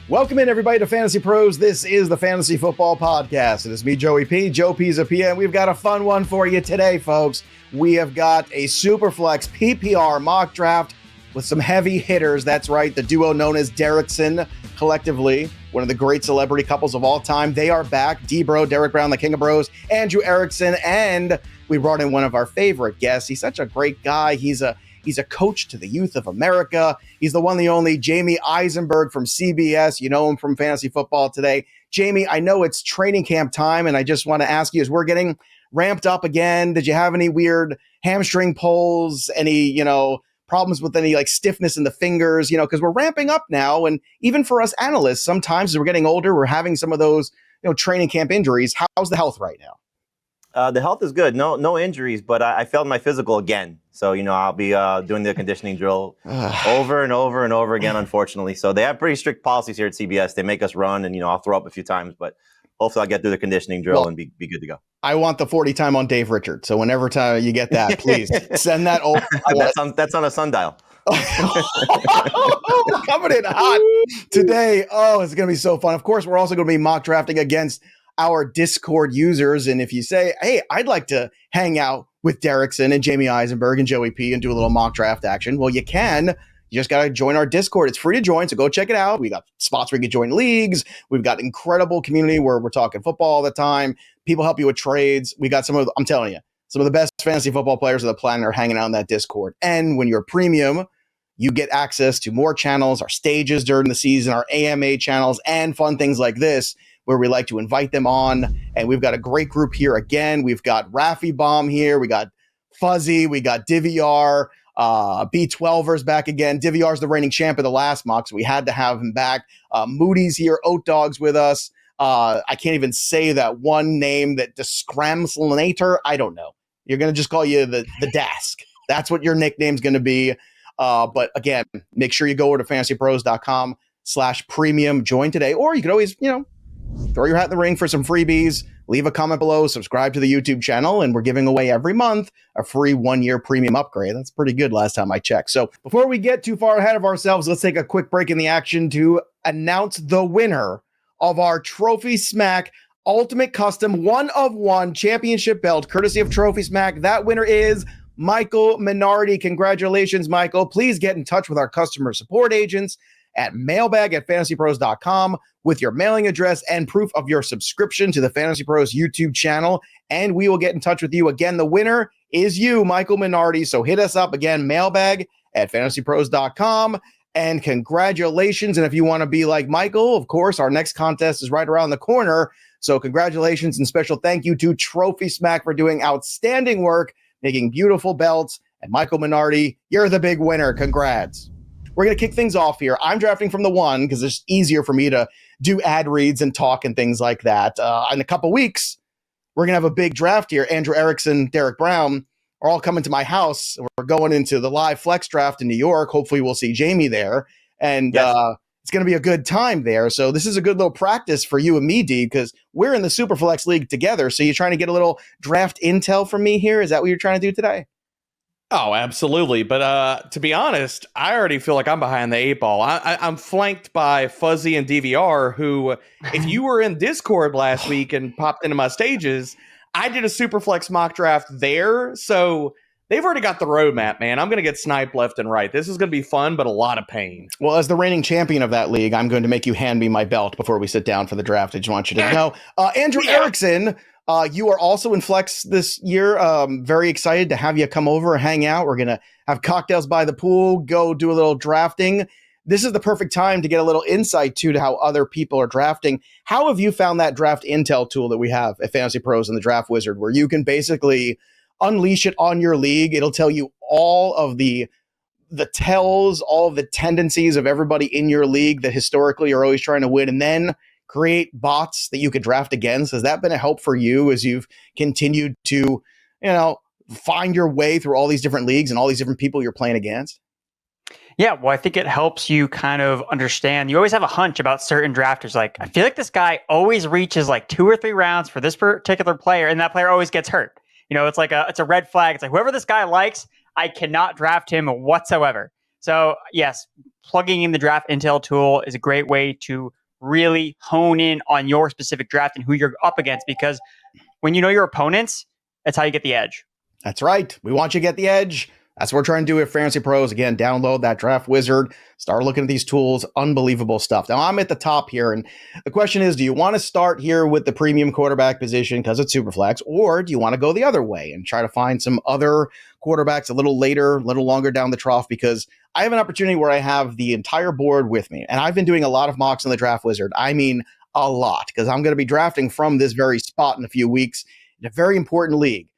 Welcome in, everybody, to Fantasy Pros. This is the Fantasy Football Podcast. It is me, Joey P, Joe Pisapia, and we've got a fun one for you today, folks. We have got a Superflex PPR mock draft with some heavy hitters. That's right, the duo known as Erickson, collectively, one of the great celebrity couples of all time. They are back. D-Bro, Derek Brown, the King of Bros, Andrew Erickson, and we brought in one of our favorite guests. He's such a great guy. He's a coach to the youth of America. He's the one, the only Jamey Eisenberg from CBS. You know him from Fantasy Football Today. Jamey, I know it's training camp time, and I just want to ask you, as we're getting ramped up again, did you have any weird hamstring pulls, any, problems with any stiffness in the fingers, because we're ramping up now. And even for us analysts, sometimes as we're getting older, we're having some of those, training camp injuries. How's the health right now? The health is good. No injuries, but I failed my physical again. So, I'll be doing the conditioning drill over and over and over again, unfortunately. So they have pretty strict policies here at CBS. They make us run and, I'll throw up a few times, but hopefully I'll get through the conditioning drill and be good to go. I want the 40 time on Dave Richards. So whenever time you get that, please send that over. That's on a sundial. Coming in hot today. Oh, it's going to be so fun. Of course, we're also going to be mock drafting against our Discord users. And if you say, hey, I'd like to hang out with Erickson and Jamey Eisenberg and Joey P and do a little mock draft action, well, you can. You just got to join our Discord. It's free to join, so go check it out. We got spots where you can join leagues. We've got incredible community where we're talking football all the time. People help you with trades. We got I'm telling you, some of the best fantasy football players on the planet are hanging out in that Discord. And when you're premium, you get access to more channels, our stages during the season, our AMA channels, and fun things like this, where we like to invite them on. And we've got a great group here again. We've got Rafi Baum here. We got Fuzzy. We got DVR. B12er's back again. DVR's the reigning champ of the last mock, so we had to have him back. Moody's here. Oat Dog's with us. I can't even say that one name, that Discramslinator. I don't know. You're going to just call you the Dask. That's what your nickname's going to be. But again, make sure you go over to fantasypros.com/premium. Join today. Or you could always, throw your hat in the ring for some freebies. Leave a comment below, subscribe to the YouTube channel, and we're giving away every month a free 1-year premium upgrade. That's pretty good last time I checked. So before we get too far ahead of ourselves, let's take a quick break in the action to announce the winner of our Trophy Smack Ultimate Custom 1-of-1 Championship belt, courtesy of Trophy Smack. That winner is Michael Minardi. Congratulations, Michael. Please get in touch with our customer support agents at mailbag@fantasypros.com with your mailing address and proof of your subscription to the Fantasy Pros YouTube channel, and we will get in touch with you. Again, the winner is you, Michael Minardi, so hit us up again, mailbag@fantasypros.com, and congratulations. And if you want to be like Michael, of course, our next contest is right around the corner, so congratulations and special thank you to Trophy Smack for doing outstanding work, making beautiful belts, and Michael Minardi, you're the big winner. Congrats. We're going to kick things off here. I'm drafting from the 1 because it's easier for me to do ad reads and talk and things like that. In a couple weeks, we're going to have a big draft here. Andrew Erickson, Derek Brown are all coming to my house. We're going into the live flex draft in New York. Hopefully we'll see Jamey there. And yes, it's going to be a good time there. So this is a good little practice for you and me, D, because we're in the Superflex League together. So you're trying to get a little draft intel from me here? Is that what you're trying to do today? Oh, absolutely. But to be honest, I already feel like I'm behind the 8 ball. I'm flanked by Fuzzy and DVR, who, if you were in Discord last week and popped into my stages, I did a Superflex mock draft there. So they've already got the roadmap, man. I'm going to get sniped left and right. This is going to be fun, but a lot of pain. Well, as the reigning champion of that league, I'm going to make you hand me my belt before we sit down for the draft. I just want you to know. Andrew Erickson, you are also in Flex this year. Very excited to have you come over and hang out. We're going to have cocktails by the pool, go do a little drafting. This is the perfect time to get a little insight to how other people are drafting. How have you found that draft intel tool that we have at Fantasy Pros and the Draft Wizard, where you can basically unleash it on your league? It'll tell you all of the tells, all of the tendencies of everybody in your league that historically are always trying to win, and then create bots that you could draft against. Has that been a help for you as you've continued to, find your way through all these different leagues and all these different people you're playing against? Yeah, well, I think it helps you kind of understand. You always have a hunch about certain drafters. Like, I feel like this guy always reaches like 2 or 3 rounds for this particular player, and that player always gets hurt. It's like it's a red flag. It's like, whoever this guy likes, I cannot draft him whatsoever. So yes, plugging in the draft intel tool is a great way to really hone in on your specific draft and who you're up against, because when you know your opponents, that's how you get the edge. That's right. We want you to get the edge. That's what we're trying to do at Fantasy Pros. Again, download that draft wizard, start looking at these tools, unbelievable stuff. Now, I'm at the top here, and the question is, do you want to start here with the premium quarterback position because it's Superflex, or do you want to go the other way and try to find some other quarterbacks a little later, a little longer down the trough? Because I have an opportunity where I have the entire board with me, and I've been doing a lot of mocks in the draft wizard. I mean, a lot, because I'm going to be drafting from this very spot in a few weeks in a very important league.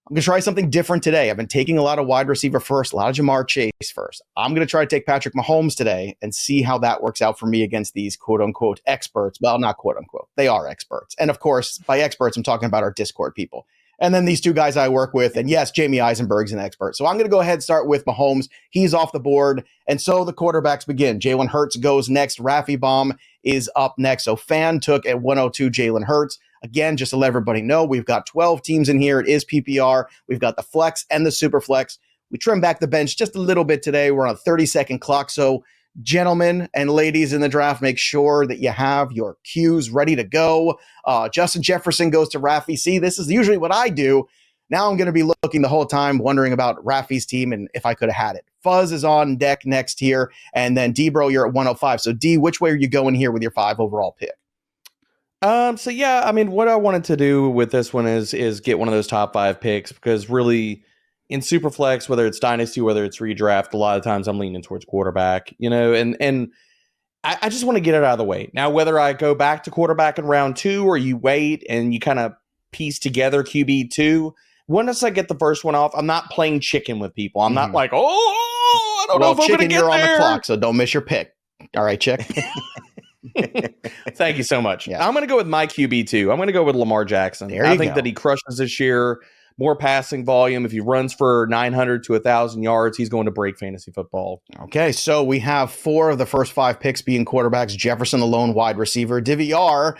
I'm going to try something different today. I've been taking a lot of wide receiver first, a lot of Jamar Chase first. I'm going to try to take Patrick Mahomes today and see how that works out for me against these quote-unquote experts. Well, not quote-unquote. They are experts. And of course, by experts, I'm talking about our Discord people. And then these two guys I work with. And yes, Jamey Eisenberg's an expert. So I'm going to go ahead and start with Mahomes. He's off the board. And so the quarterbacks begin. Jalen Hurts goes next. Rafi Baum is up next. So Fan took at 102 Jalen Hurts. Again, just to let everybody know, we've got 12 teams in here. It is PPR. We've got the flex and the super flex. We trimmed back the bench just a little bit today. We're on a 30-second clock. So gentlemen and ladies in the draft, make sure that you have your cues ready to go. Justin Jefferson goes to Rafi. See, this is usually what I do. Now I'm going to be looking the whole time, wondering about Rafi's team and if I could have had it. Fuzz is on deck next here. And then D-Bro, you're at 105. So D, which way are you going here with your 5 overall pick? So yeah, I mean, what I wanted to do with this one is get one of those top 5 picks, because really in Superflex, whether it's Dynasty, whether it's redraft, a lot of times I'm leaning towards quarterback, and I just want to get it out of the way. Now, whether I go back to quarterback in round 2 or you wait and you kind of piece together QB2, once I get the first one off, I'm not playing chicken with people. I'm not like, I don't know if I'm going to get you're there. On the clock, so don't miss your pick. All right, Chick. Thank you so much. Yeah. I'm going to go with my QB2. I'm going to go with Lamar Jackson. I think that he crushes this year. More passing volume. If he runs for 900 to 1,000 yards, he's going to break fantasy football. Okay, so we have 4 of the first 5 picks being quarterbacks. Jefferson, the lone wide receiver. DVR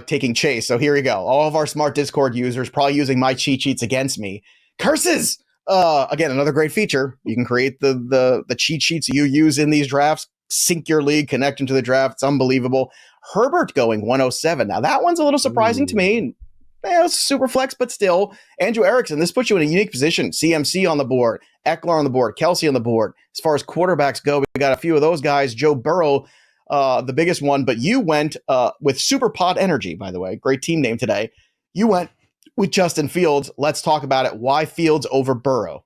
taking Chase. So here we go. All of our smart Discord users probably using my cheat sheets against me. Curses! Again, another great feature. You can create the cheat sheets you use in these drafts. Sync your league, connect them to the draft. It's unbelievable. Herbert going 107. Now, that one's a little surprising to me. It's super flex, but still. Andrew Erickson, this puts you in a unique position. CMC on the board, Eckler on the board, Kelsey on the board. As far as quarterbacks go, we got a few of those guys. Joe Burrow, the biggest one, but you went with Super Pod Energy, by the way. Great team name today. You went with Justin Fields. Let's talk about it. Why Fields over Burrow?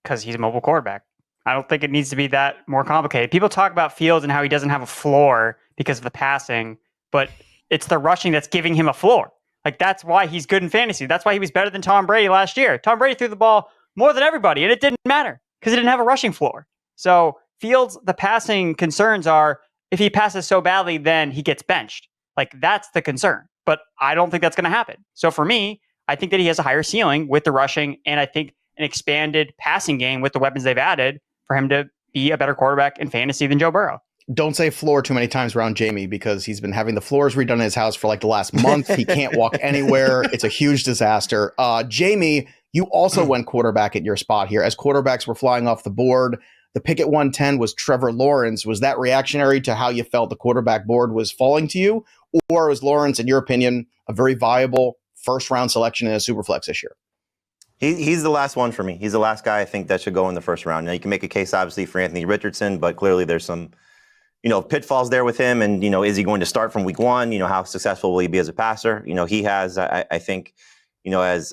Because he's a mobile quarterback. I don't think it needs to be that more complicated. People talk about Fields and how he doesn't have a floor because of the passing, but it's the rushing that's giving him a floor. Like, that's why he's good in fantasy. That's why he was better than Tom Brady last year. Tom Brady threw the ball more than everybody, and it didn't matter because he didn't have a rushing floor. So Fields, the passing concerns are if he passes so badly, then he gets benched. Like, that's the concern. But I don't think that's going to happen. So for me, I think that he has a higher ceiling with the rushing, and I think an expanded passing game with the weapons they've added for him to be a better quarterback in fantasy than Joe Burrow. Don't say floor too many times around Jamey, because he's been having the floors redone in his house for like the last month. He can't walk anywhere. It's a huge disaster. Jamey, you also went quarterback at your spot here. As quarterbacks were flying off the board, the pick at 110 was Trevor Lawrence. Was that reactionary to how you felt the quarterback board was falling to you? Or was Lawrence, in your opinion, a very viable first-round selection in a Superflex this year? He's the last one for me. He's the last guy I think that should go in the first round. Now, you can make a case, obviously, for Anthony Richardson, but clearly there's some, pitfalls there with him. And, is he going to start from week 1? How successful will he be as a passer? He has, I think, as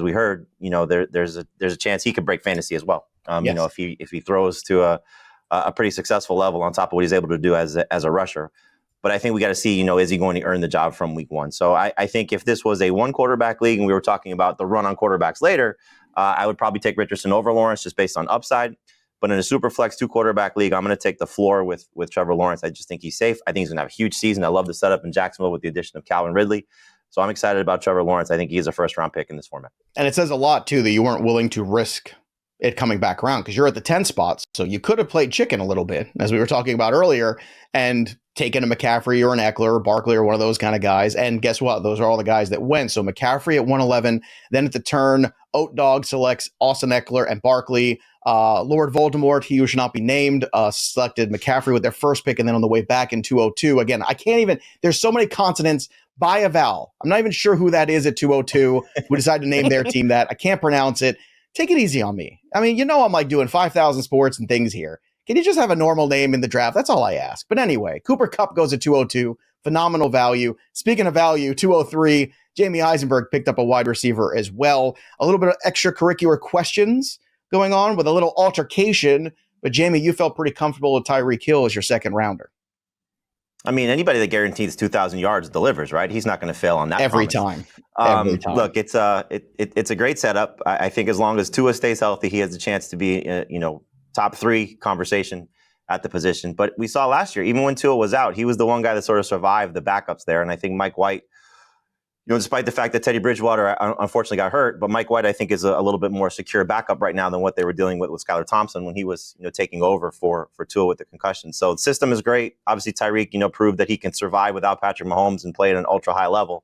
we heard, there's a chance he could break fantasy as well. Yes. If he throws to a pretty successful level on top of what he's able to do as a rusher. But I think we got to see, is he going to earn the job from week 1? So I think if this was a 1 quarterback league and we were talking about the run on quarterbacks later, I would probably take Richardson over Lawrence just based on upside. But in a super flex 2 quarterback league, I'm going to take the floor with Trevor Lawrence. I just think he's safe. I think he's going to have a huge season. I love the setup in Jacksonville with the addition of Calvin Ridley. So I'm excited about Trevor Lawrence. I think he's a first round pick in this format. And it says a lot, too, that you weren't willing to risk it coming back around because you're at the 10 spots. So you could have played chicken a little bit, as we were talking about earlier, and taken a McCaffrey or an Eckler or Barkley or one of those kind of guys. And guess what? Those are all the guys that went. So McCaffrey at 111. Then at the turn, Oat Dog selects Austin Eckler and Barkley. Lord Voldemort, he who should not be named, selected McCaffrey with their first pick. And then on the way back in 202, again, I can't even, there's so many consonants by a vowel. I'm not even sure who that is at 202. We decided to name their team that. I can't pronounce it. Take it easy on me. I mean, I'm like doing 5,000 sports and things here. Can you just have a normal name in the draft? That's all I ask. But anyway, Cooper Kupp goes at 202. Phenomenal value. Speaking of value, 203, Jamey Eisenberg picked up a wide receiver as well. A little bit of extracurricular questions going on with a little altercation. But Jamey, you felt pretty comfortable with Tyreek Hill as your second rounder. I mean, anybody that guarantees 2,000 yards delivers, right? He's not going to fail on that Every promise. time. Look, it's a great setup. I think as long as Tua stays healthy, he has a chance to be, top 3 conversation at the position. But we saw last year, even when Tua was out, he was the one guy that sort of survived the backups there. And I think Mike White, despite the fact that Teddy Bridgewater unfortunately got hurt, but Mike White, I think, is a little bit more secure backup right now than what they were dealing with Skylar Thompson when he was, taking over for Tua with the concussion. So the system is great. Obviously, Tyreek, proved that he can survive without Patrick Mahomes and play at an ultra high level.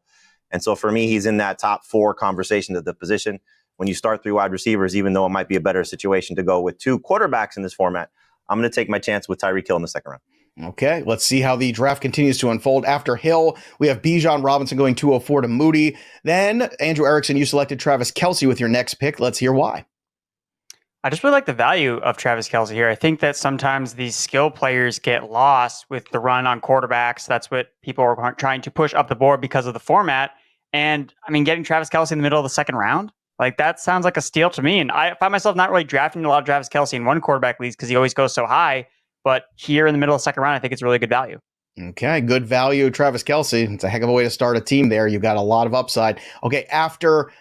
And so for me, he's in that top 4 conversation at the position. When you start 3 wide receivers, even though it might be a better situation to go with 2 quarterbacks in this format, I'm going to take my chance with Tyreek Hill in the second round. Okay, let's see how the draft continues to unfold. After Hill, we have Bijan Robinson going 204 to Moody. Then, Andrew Erickson, you selected Travis Kelce with your next pick. Let's hear why. I just really like the value of Travis Kelce here. I think that sometimes these skill players get lost with the run on quarterbacks. That's what people are trying to push up the board because of the format. And, I mean, getting Travis Kelce in the middle of the second round, like that sounds like a steal to me. And I find myself not really drafting a lot of Travis Kelce in one quarterback leagues because he always goes so high. But here in the middle of the second round, I think it's really good value. Okay, good value, Travis Kelce. It's a heck of a way to start a team there. You've got a lot of upside. Okay, after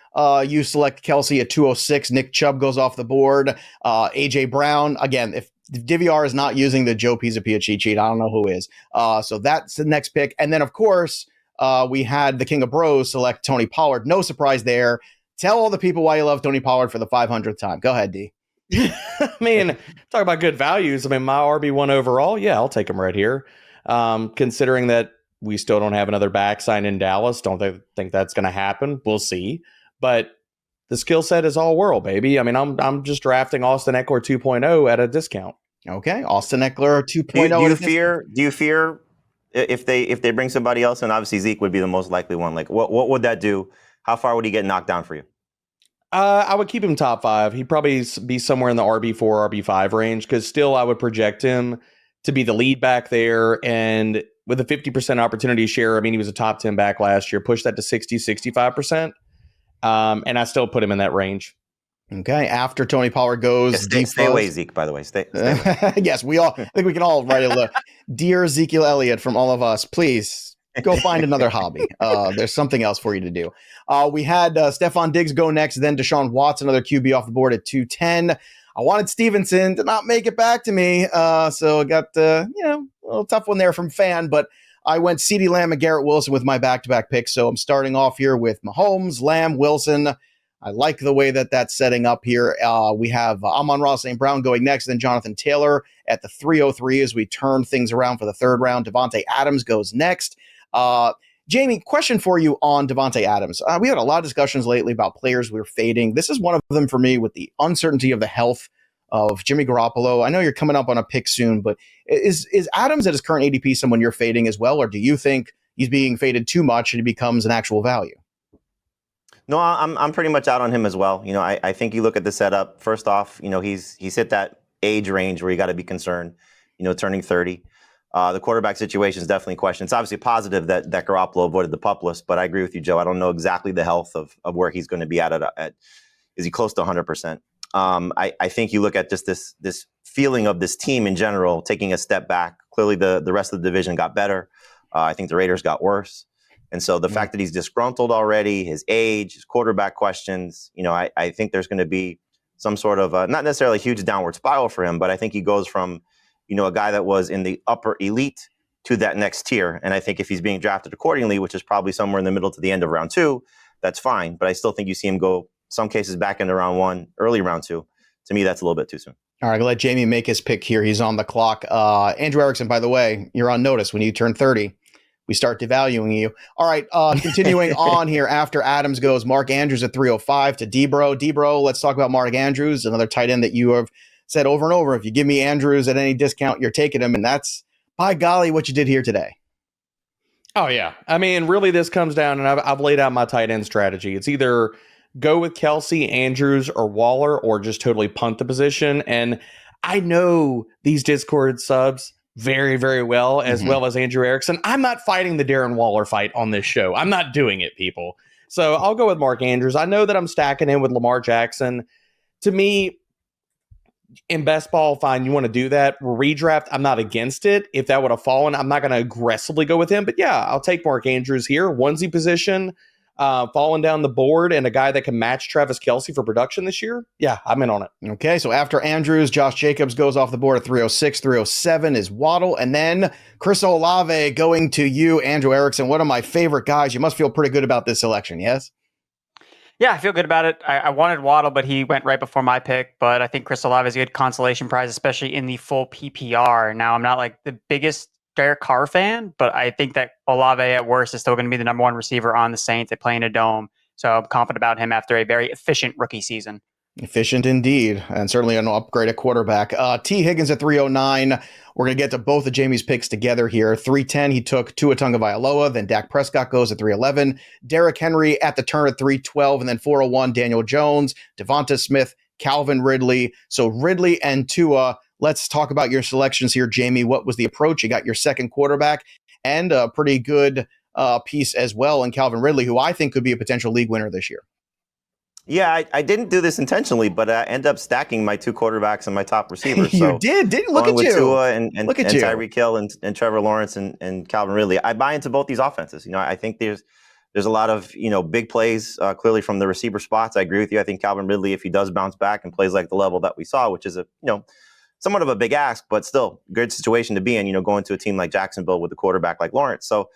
you select Kelce at 206, Nick Chubb goes off the board. A.J. Brown, again, if DVR is not using the Joe Pisapia cheat sheet, I don't know who is. So that's the next pick. And then, of course, we had the King of Bros select Tony Pollard. No surprise there. Tell all the people why you love Tony Pollard for the 500th time. Go ahead, D. I mean, talk about good values. I mean, my RB1 overall, yeah, I'll take him right here. Considering that we still don't have another back sign in Dallas, don't think that's going to happen. We'll see. But the skill set is all world, baby. I mean, I'm just drafting Austin Eckler 2.0 at a discount. Okay, Austin Eckler 2.0. Do you fear if they bring somebody else in? Obviously, Zeke would be the most likely one. Like, what would that do? How far would he get knocked down for you? I would keep him top 5. He'd probably be somewhere in the RB4, RB5 range because still I would project him to be the lead back there. And with a 50% opportunity share, I mean, he was a top 10 back last year, push that to 60, 65%. And I still put him in that range. Okay, after Tony Pollard goes, stay away, Zeke, by the way. Stay away. Yes, I think we can all write a Dear Ezekiel Elliott from all of us, please go find another hobby. There's something else for you to do. We had Stephon Diggs go next, then Deshaun Watson, another QB off the board at 210. I wanted Stevenson to not make it back to me, so I got a little tough one there from Fan, but I went CeeDee Lamb and Garrett Wilson with my back-to-back picks, so I'm starting off here with Mahomes, Lamb, Wilson. I like the way that's setting up here. We have Amon-Ra St. Brown going next, then Jonathan Taylor at the 303 as we turn things around for the third round. Devontae Adams goes next. Jamey, question for you on Devontae Adams. We had a lot of discussions lately about players we were fading. This is one of them for me with the uncertainty of the health of Jimmy Garoppolo. I know you're coming up on a pick soon, but is Adams at his current ADP someone you're fading as well, or do you think he's being faded too much and he becomes an actual value? No, I'm pretty much out on him as well. I think you look at the setup. First off, he's hit that age range where you got to be concerned. Turning 30. The quarterback situation is definitely a question. It's obviously positive that Garoppolo avoided the PUP list, but I agree with you, Joe. I don't know exactly the health of where he's going to be at. Is he close to 100%? I think you look at just this feeling of this team in general, taking a step back. Clearly, the rest of the division got better. I think the Raiders got worse. And so the fact that he's disgruntled already, his age, his quarterback questions, I think there's going to be some sort of not necessarily a huge downward spiral for him, but I think he goes from a guy that was in the upper elite to that next tier. And I think if he's being drafted accordingly, which is probably somewhere in the middle to the end of round 2, that's fine. But I still think you see him go some cases back into round 1, early round 2. To me, that's a little bit too soon. All right, I'll let Jamey make his pick here. He's on the clock. Andrew Erickson, by the way, you're on notice. When you turn 30, we start devaluing you. All right, continuing on here after Adams goes, Mark Andrews at 305 to Debro. Debro, let's talk about Mark Andrews, another tight end that you have said over and over. If you give me Andrews at any discount, you're taking him. And that's, by golly, what you did here today. Oh, yeah. I mean, really, this comes down, and I've laid out my tight end strategy. It's either go with Kelsey, Andrews, or Waller, or just totally punt the position. And I know these Discord subs very, very well, as well as Andrew Erickson. I'm not fighting the Darren Waller fight on this show. I'm not doing it, people. So I'll go with Mark Andrews. I know that I'm stacking in with Lamar Jackson. To me, in best ball, fine, you want to do that. Redraft, I'm not against it. If that would have fallen, I'm not going to aggressively go with him. But yeah, I'll take Mark Andrews here. Onesie position, falling down the board, and a guy that can match Travis Kelce for production this year. Yeah, I'm in on it. Okay, so after Andrews, Josh Jacobs goes off the board at 306. 307 is Waddle. And then Chris Olave going to you, Andrew Erickson, one of my favorite guys. You must feel pretty good about this selection, yes? Yeah, I feel good about it. I wanted Waddle, but he went right before my pick. But I think Chris Olave is a good consolation prize, especially in the full PPR. Now, I'm not like the biggest Derek Carr fan, but I think that Olave at worst is still going to be the number one receiver on the Saints. They play in a dome. So I'm confident about him after a very efficient rookie season. Efficient indeed, and certainly an upgrade at quarterback. T. Higgins at 309. We're going to get to both of Jamey's picks together here. 310, he took Tua Tagovailoa. Then Dak Prescott goes at 311. Derrick Henry at the turn at 312. And then 401, Daniel Jones, Devonta Smith, Calvin Ridley. So Ridley and Tua, let's talk about your selections here, Jamey. What was the approach? You got your second quarterback and a pretty good piece as well in Calvin Ridley, who I think could be a potential league winner this year. Yeah, I didn't do this intentionally, but I ended up stacking my two quarterbers and my top receivers. You So didn't look at with you. Tua and Tyreek Hill and Trevor Lawrence and Calvin Ridley. I buy into both these offenses. I think there's a lot of big plays clearly from the receiver spots. I agree with you. I think Calvin Ridley, if he does bounce back and plays like the level that we saw, which is somewhat of a big ask, but still good situation to be in. Going to a team like Jacksonville with a quarterback like Lawrence. So.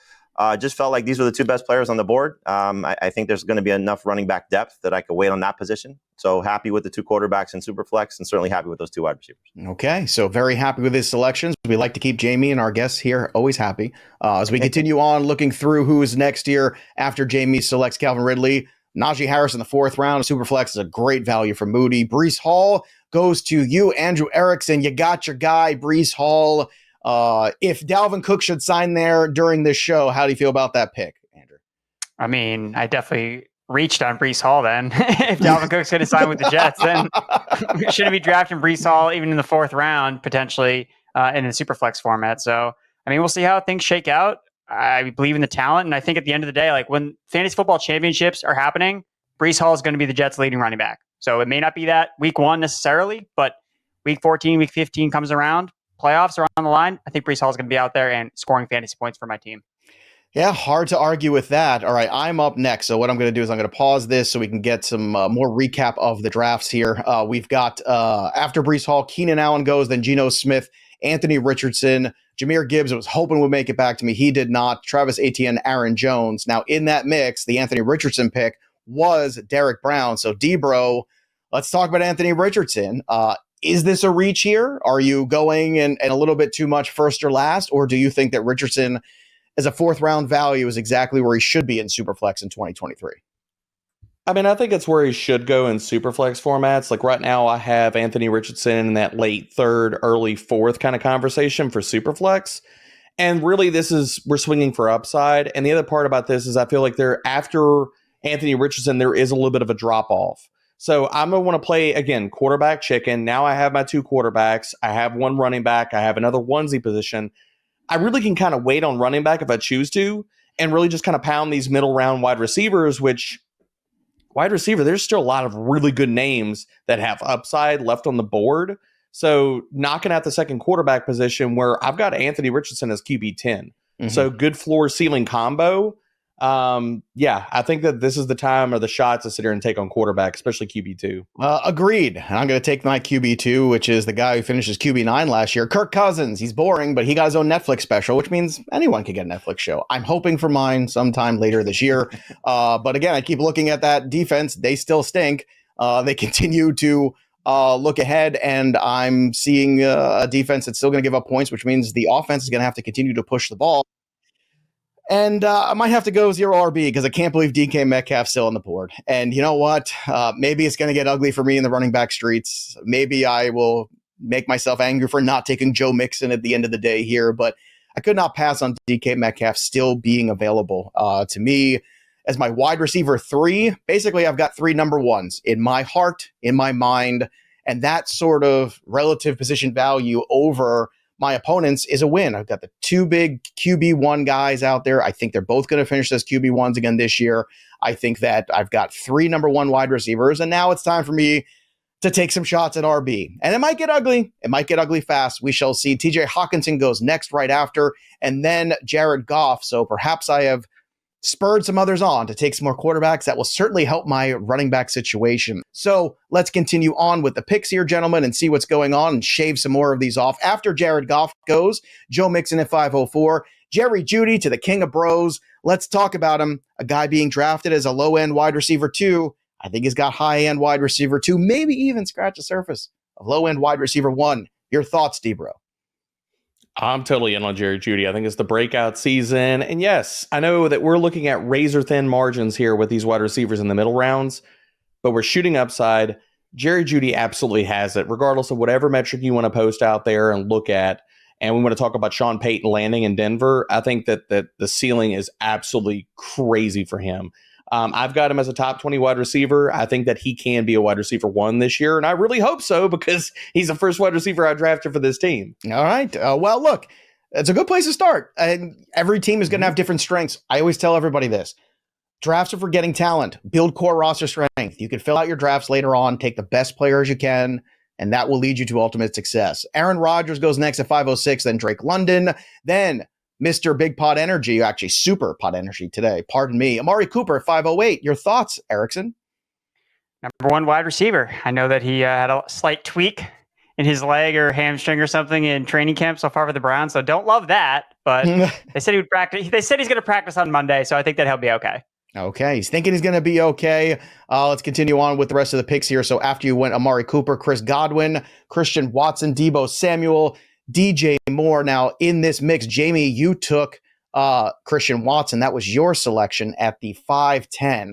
Just felt like these were the two best players on the board. I think there's going to be enough running back depth that I could wait on that position. So happy with the two quarterbacks in Superflex, and certainly happy with those two wide receivers. Okay, so very happy with his selections. We like to keep Jamey and our guests here always happy. As we continue on looking through who is next year after Jamey selects Calvin Ridley, Najee Harris in the fourth round. Superflex is a great value for Moody. Breece Hall goes to you, Andrew Erickson. You got your guy, Breece Hall. If Dalvin Cook should sign there during this show, how do you feel about that pick, Andrew? I mean, I definitely reached on Breece Hall then. If Dalvin Cook's going to sign with the Jets, then we shouldn't be drafting Breece Hall even in the fourth round, potentially in the Superflex format. So, I mean, we'll see how things shake out. I believe in the talent. And I think at the end of the day, like when fantasy football championships are happening, Breece Hall is going to be the Jets' leading running back. So it may not be that week 1 necessarily, but week 14, week 15 comes around. Playoffs are on the line. I think Breece Hall is going to be out there and scoring fantasy points for my team. Yeah, hard to argue with that. All right, I'm up next. So what I'm going to do is I'm going to pause this so we can get some more recap of the drafts here. We've got, after Breece Hall, Keenan Allen goes, then Geno Smith, Anthony Richardson, Jahmyr Gibbs. I was hoping would make it back to me. He did not. Travis Etienne, Aaron Jones. Now, in that mix, the Anthony Richardson pick was Derek Brown. So, D-Bro, let's talk about Anthony Richardson. Is this a reach here? Are you going and a little bit too much first or last? Or do you think that Richardson as a fourth round value is exactly where he should be in Superflex in 2023? I mean, I think it's where he should go in Superflex formats. Like right now, I have Anthony Richardson in that late third, early fourth kind of conversation for Superflex. And really, we're swinging for upside. And the other part about this is I feel like after Anthony Richardson, there is a little bit of a drop off. So I'm going to want to play, again, quarterback chicken. Now I have my two quarterbacks. I have one running back. I have another onesie position. I really can kind of wait on running back if I choose to and really just kind of pound these middle round wide receivers, which wide receiver, there's still a lot of really good names that have upside left on the board. So knocking out the second quarterback position where I've got Anthony Richardson as QB 10. Mm-hmm. So good floor ceiling combo. Yeah, I think that this is the time or the shot to sit here and take on quarterback, especially QB2. Agreed. I'm going to take my QB2, which is the guy who finishes QB9 last year, Kirk Cousins. He's boring, but he got his own Netflix special, which means anyone can get a Netflix show. I'm hoping for mine sometime later this year. But again, I keep looking at that defense. They still stink. They continue to look ahead, and I'm seeing a defense that's still going to give up points, which means the offense is going to have to continue to push the ball. And I might have to go 0 RB because I can't believe DK Metcalf's still on the board. And you know what? Maybe it's going to get ugly for me in the running back streets. Maybe I will make myself angry for not taking Joe Mixon at the end of the day here, but I could not pass on DK Metcalf still being available to me as my wide receiver 3. Basically, I've got 3 number ones in my heart, in my mind, and that sort of relative position value over my opponents is a win. I've got the 2 big QB1 guys out there. I think they're both going to finish as QB1s again this year. I think that I've got 3 number 1 wide receivers, and now it's time for me to take some shots at RB. And it might get ugly. It might get ugly fast. We shall see. TJ Hawkinson goes next right after, and then Jared Goff. So perhaps I have spurred some others on to take some more quarterbacks. That will certainly help my running back situation. So let's continue on with the picks here, gentlemen, and see what's going on and shave some more of these off. After Jared Goff goes, Joe Mixon at 504, Jerry Jeudy to the king of bros. Let's talk about him. A guy being drafted as a low-end wide receiver 2. I think he's got high-end wide receiver 2, maybe even scratch the surface of low-end wide receiver 1. Your thoughts, D-Bro? I'm totally in on Jerry Jeudy. I think it's the breakout season. And yes, I know that we're looking at razor thin margins here with these wide receivers in the middle rounds, but we're shooting upside. Jerry Jeudy absolutely has it, regardless of whatever metric you want to post out there and look at. And we want to talk about Sean Payton landing in Denver. I think that the ceiling is absolutely crazy for him. I've got him as a top 20 wide receiver. I think that he can be a wide receiver 1 this year, and I really hope so because he's the first wide receiver I drafted for this team. All right. Well, look, it's a good place to start. And every team is going to have different strengths. I always tell everybody this. Drafts are for getting talent. Build core roster strength. You can fill out your drafts later on, take the best players you can, and that will lead you to ultimate success. Aaron Rodgers goes next at 506, then Drake London, then Mr. Big Pot Energy, actually Super Pot Energy today, pardon me. Amari Cooper at 508. Your thoughts, Erickson? Number 1 wide receiver. I know that he had a slight tweak in his leg or hamstring or something in training camp so far for the Browns, so don't love that, but they said he would practice. They said he's going to practice on Monday, so I think that he'll be okay. Okay, he's thinking he's going to be okay. Let's continue on with the rest of the picks here. So after you went Amari Cooper, Chris Godwin, Christian Watson, Deebo Samuel, DJ Moore. Now in this mix, Jamie, you took Christian Watson. That was your selection at the 5'10".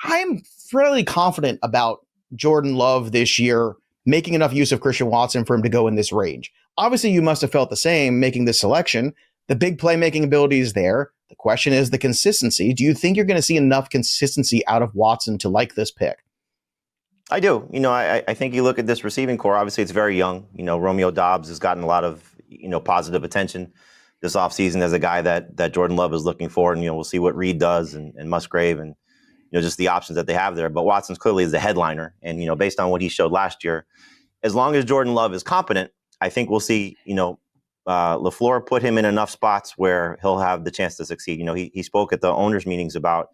I'm fairly confident about Jordan Love this year making enough use of Christian Watson for him to go in this range. Obviously, you must have felt the same making this selection. The big playmaking ability is there. The question is the consistency. Do you think you're going to see enough consistency out of Watson to like this pick? I do. I think you look at this receiving core, obviously it's very young. Romeo Doubs has gotten a lot of, positive attention this offseason as a guy that Jordan Love is looking for. And, we'll see what Reed does and Musgrave and, just the options that they have there. But Watson's clearly is the headliner. And, based on what he showed last year, as long as Jordan Love is competent, I think we'll see, LaFleur put him in enough spots where he'll have the chance to succeed. He spoke at the owners' meetings about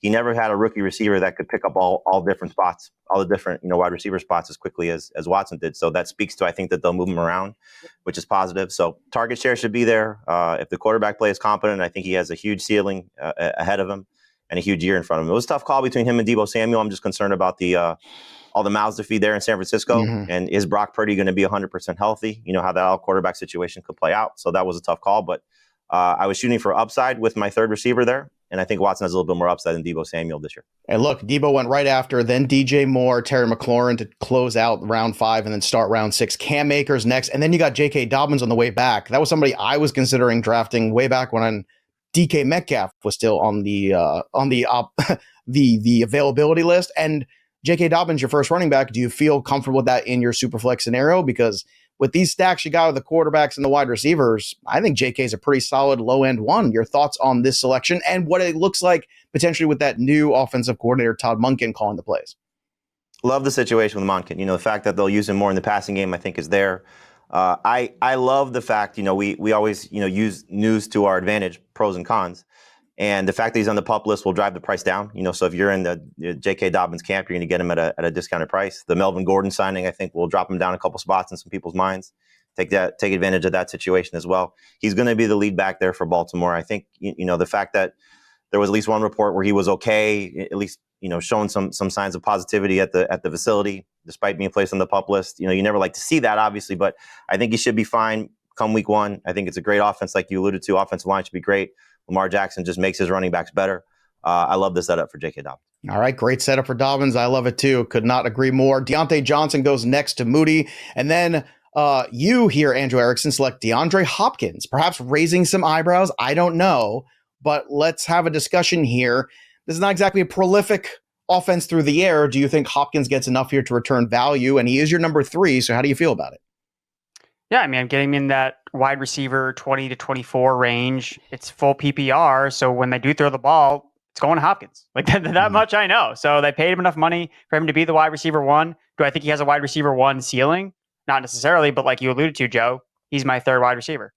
he never had a rookie receiver that could pick up all different spots, all the different, wide receiver spots as quickly as Watson did. So that speaks to, I think, that they'll move him around, which is positive. So target share should be there. If the quarterback play is competent, I think he has a huge ceiling ahead of him and a huge year in front of him. It was a tough call between him and Deebo Samuel. I'm just concerned about all the mouths to feed there in San Francisco. Mm-hmm. And is Brock Purdy going to be 100% healthy? How that all quarterback situation could play out. So that was a tough call, but I was shooting for upside with my third receiver there. And I think Watson has a little bit more upside than Deebo Samuel this year. And look, Deebo went right after, then DJ Moore, Terry McLaurin to close out round 5 and then start round 6. Cam Akers next. And then you got J.K. Dobbins on the way back. That was somebody I was considering drafting way back when DK Metcalf was still on the availability list. And J.K. Dobbins, your first running back, do you feel comfortable with that in your Superflex scenario? Because with these stacks you got with the quarterbacks and the wide receivers, I think J.K. is a pretty solid low-end one. Your thoughts on this selection and what it looks like potentially with that new offensive coordinator, Todd Monken, calling the plays? Love the situation with Monken. The fact that they'll use him more in the passing game, I think, is there. I love the fact, we always, use news to our advantage, pros and cons. And the fact that he's on the PUP list will drive the price down. So if you're in the J.K. Dobbins camp, you're going to get him at a discounted price. The Melvin Gordon signing, I think, will drop him down a couple spots in some people's minds. Take advantage of that situation as well. He's going to be the lead back there for Baltimore. I think, the fact that there was at least one report where he was okay, at least, showing some signs of positivity at the facility. despite being placed on the PUP list. You never like to see that, obviously, but I think he should be fine come week one. I think it's a great offense, like you alluded to. Offensive line should be great. Lamar Jackson just makes his running backs better. I love the setup for J.K. Dobbins. All right, great setup for Dobbins. I love it too. Could not agree more. Deontay Johnson goes next to Moody. And then you here, Andrew Erickson, select DeAndre Hopkins, perhaps raising some eyebrows. I don't know, but let's have a discussion here. This is not exactly a prolific offense through the air. Do you think Hopkins gets enough here to return value? And he is your number 3, so how do you feel about it? Yeah, I mean, I'm getting him in that wide receiver 20 to 24 range. It's full PPR, so when they do throw the ball, it's going to Hopkins. Like that much I know. So they paid him enough money for him to be the wide receiver 1. Do I think he has a wide receiver 1 ceiling? Not necessarily, but like you alluded to, Joe, he's my 3rd wide receiver.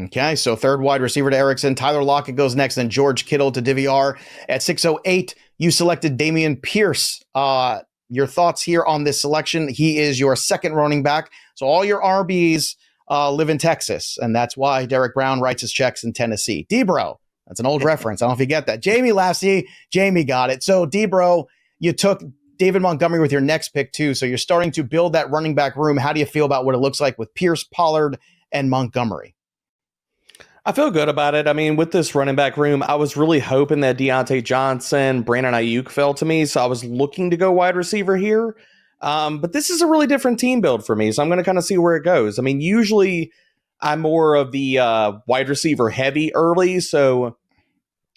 Okay, so 3rd wide receiver to Erickson. Tyler Lockett goes next, then George Kittle to DVR. At 608, you selected Dameon Pierce. Your thoughts here on this selection? He is your 2nd running back. So all your RBs live in Texas, and that's why Derek Brown writes his checks in Tennessee. D-Bro, that's an old reference. I don't know if you get that. Jamie Lassie, Jamie got it. So D-Bro, you took David Montgomery with your next pick too. So you're starting to build that running back room. How do you feel about what it looks like with Pierce, Pollard, and Montgomery? I feel good about it. I mean, with this running back room, I was really hoping that Deontay Johnson, Brandon Ayuk fell to me. So I was looking to go wide receiver here. But this is a really different team build for me. So I'm going to kind of see where it goes. I mean, usually I'm more of the wide receiver heavy early. So,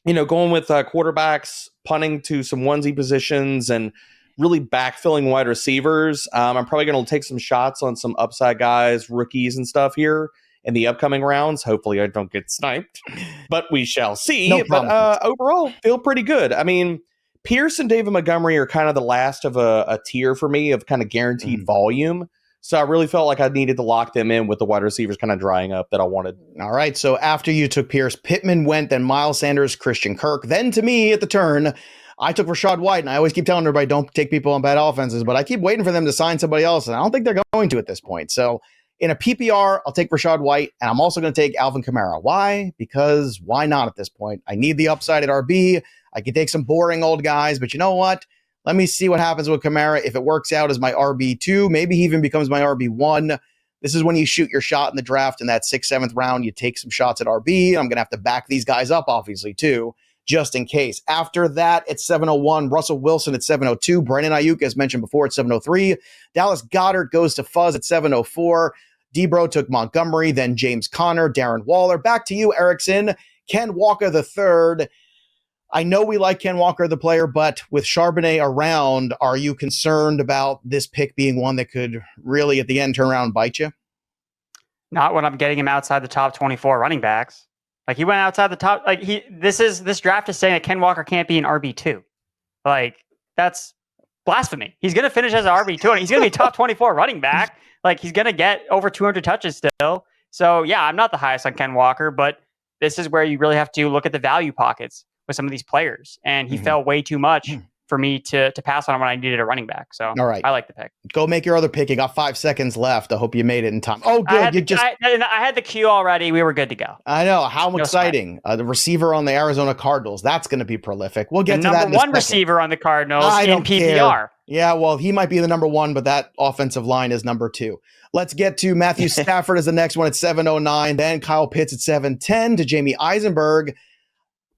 going with quarterbacks, punting to some onesie positions and really backfilling wide receivers. I'm probably going to take some shots on some upside guys, rookies and stuff here in the upcoming rounds. Hopefully I don't get sniped, but we shall see. No but overall, feel pretty good. I mean, Pierce and David Montgomery are kind of the last of a tier for me of kind of guaranteed volume. So I really felt like I needed to lock them in with the wide receivers kind of drying up that I wanted. All right. So after you took Pierce, Pittman went, then Miles Sanders, Christian Kirk. Then to me at the turn, I took Rachaad White, and I always keep telling everybody don't take people on bad offenses, but I keep waiting for them to sign somebody else, and I don't think they're going to at this point. So in a PPR, I'll take Rachaad White, and I'm also going to take Alvin Kamara. Why? Because why not at this point? I need the upside at RB. I could take some boring old guys, but you know what? Let me see what happens with Kamara. If it works out as my RB2, maybe he even becomes my RB1. This is when you shoot your shot in the draft in that 6th, 7th round. You take some shots at RB. I'm going to have to back these guys up, obviously, too, just in case. After that, at 701, Russell Wilson at 702. Brandon Ayuk, as mentioned before, at 703. Dallas Goedert goes to Fuzz at 704. D-Bro took Montgomery, then James Conner, Darren Waller. Back to you, Erickson. Ken Walker III. I know we like Ken Walker, the player, but with Charbonnet around, are you concerned about this pick being one that could really, at the end, turn around and bite you? Not when I'm getting him outside the top 24 running backs. Like, he went outside the top. Like, this draft is saying that Ken Walker can't be an RB2. Like, that's blasphemy. He's going to finish as an RB2, and he's going to be top 24 running back. Like, he's going to get over 200 touches still. So, yeah, I'm not the highest on Ken Walker, but this is where you really have to look at the value pockets with some of these players. And he fell way too much for me to pass on him when I needed a running back. So all right. I like the pick. Go make your other pick. You got 5 seconds left. I hope you made it in time. Oh, good. I had the queue already. We were good to go. I know. How exciting. The receiver on the Arizona Cardinals. That's going to be prolific. We'll get to that in a second. Number 1 receiver on the Cardinals in PPR. Care. Yeah, well, he might be the number 1, but that offensive line is number 2. Let's get to Matthew Stafford as the next one at 709. Then Kyle Pitts at 710 to Jamey Eisenberg.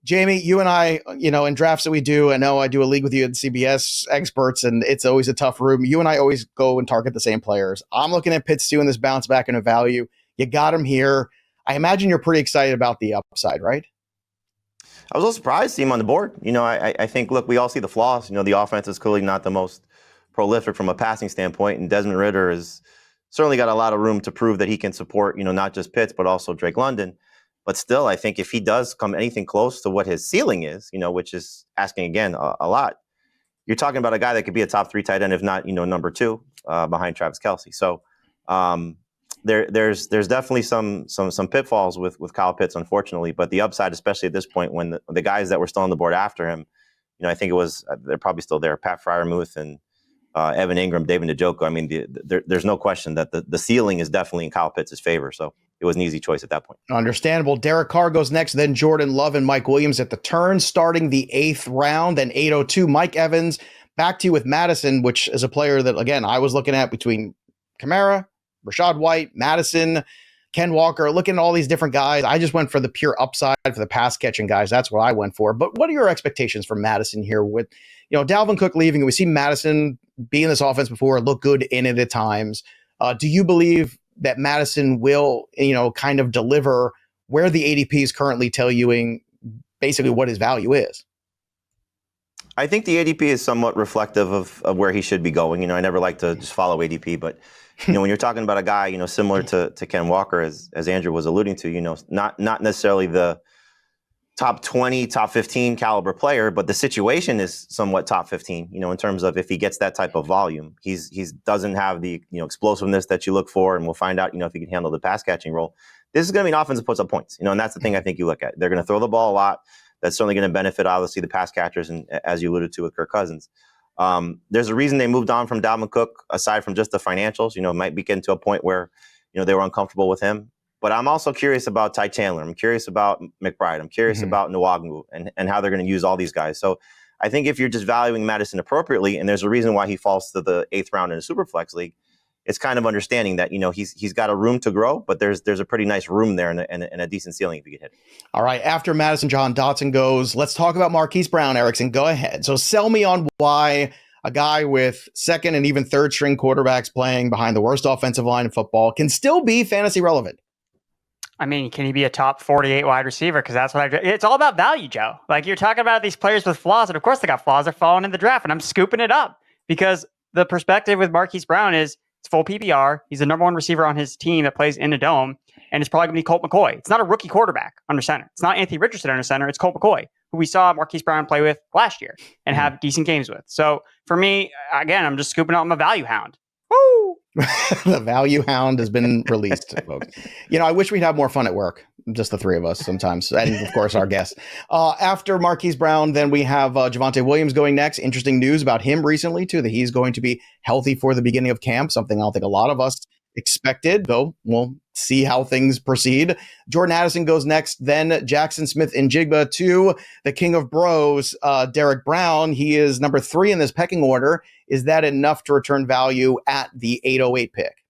Jamie, you and I, in drafts that we do, I know I do a league with you at CBS Experts, and it's always a tough room. You and I always go and target the same players. I'm looking at Pitts too in this bounce back in a value. You got him here. I imagine you're pretty excited about the upside, right? I was a little surprised to see him on the board. I think, look, we all see the flaws. The offense is clearly not the most prolific from a passing standpoint, and Desmond Ridder has certainly got a lot of room to prove that he can support, not just Pitts, but also Drake London. But still, I think if he does come anything close to what his ceiling is, which is asking, again, a lot, you're talking about a guy that could be a top 3 tight end, if not, number 2 behind Travis Kelce. So there's definitely some pitfalls with Kyle Pitts, unfortunately. But the upside, especially at this point, when the guys that were still on the board after him, I think it was, they're probably still there, Pat Freiermuth and Evan Ingram, David Njoku. I mean, there's no question that the ceiling is definitely in Kyle Pitts' favor. So it was an easy choice at that point. Understandable. Derek Carr goes next, then Jordan Love and Mike Williams at the turn, starting the 8th round. Then 802, Mike Evans, back to you with Madison, which is a player that, again, I was looking at between Kamara, Rashad White, Madison, Ken Walker, looking at all these different guys. I just went for the pure upside for the pass catching guys. That's what I went for. But what are your expectations for Madison here with, Dalvin Cook leaving? We see Madison be in this offense before, look good in it at times. Do you believe that Madison will, kind of deliver where the ADP is currently telling you basically what his value is? I think the ADP is somewhat reflective of where he should be going. I never like to just follow ADP, but when you're talking about a guy, similar to Ken Walker, as Andrew was alluding to, not necessarily the top 20, top 15 caliber player, but the situation is somewhat top 15, in terms of if he gets that type of volume. He's doesn't have the, explosiveness that you look for, and we'll find out, if he can handle the pass catching role. This is going to be an offense that puts up points, and that's the thing I think you look at. They're going to throw the ball a lot. That's certainly going to benefit, obviously, the pass catchers, and as you alluded to with Kirk Cousins. There's a reason they moved on from Dalvin Cook, aside from just the financials. It might be getting to a point where, they were uncomfortable with him. But I'm also curious about Ty Chandler. I'm curious about McBride. I'm curious about Nwagwu and how they're going to use all these guys. So I think if you're just valuing Madison appropriately, and there's a reason why he falls to the 8th round in a Superflex league, it's kind of understanding that, he's got a room to grow, but there's a pretty nice room there and a decent ceiling if he can hit it. All right. After Madison, John Dotson goes, let's talk about Marquise Brown, Erickson. Go ahead. So sell me on why a guy with second and even third string quarterbacks playing behind the worst offensive line in football can still be fantasy relevant. I mean, can he be a top 48 wide receiver? Because that's what it's all about value, Joe. Like, you're talking about these players with flaws, and of course they got flaws. They're falling in the draft, and I'm scooping it up because the perspective with Marquise Brown is it's full PPR. He's the number one receiver on his team that plays in the dome, and it's probably going to be Colt McCoy. It's not a rookie quarterback under center. It's not Anthony Richardson under center. It's Colt McCoy, who we saw Marquise Brown play with last year and have decent games with. So for me, again, I'm just scooping up my value hound. Woo! The value hound has been released, folks. I wish we'd have more fun at work, just the three of us sometimes, and of course our guests. After Marquise Brown, then we have Javonte Williams going next. Interesting news about him recently, too, that he's going to be healthy for the beginning of camp, something I don't think a lot of us expected, though we'll see how things proceed. Jordan Addison goes next, then Jackson Smith and Jigba to the king of bros, Derek Brown. He is number 3 in this pecking order. Is that enough to return value at the 808 pick?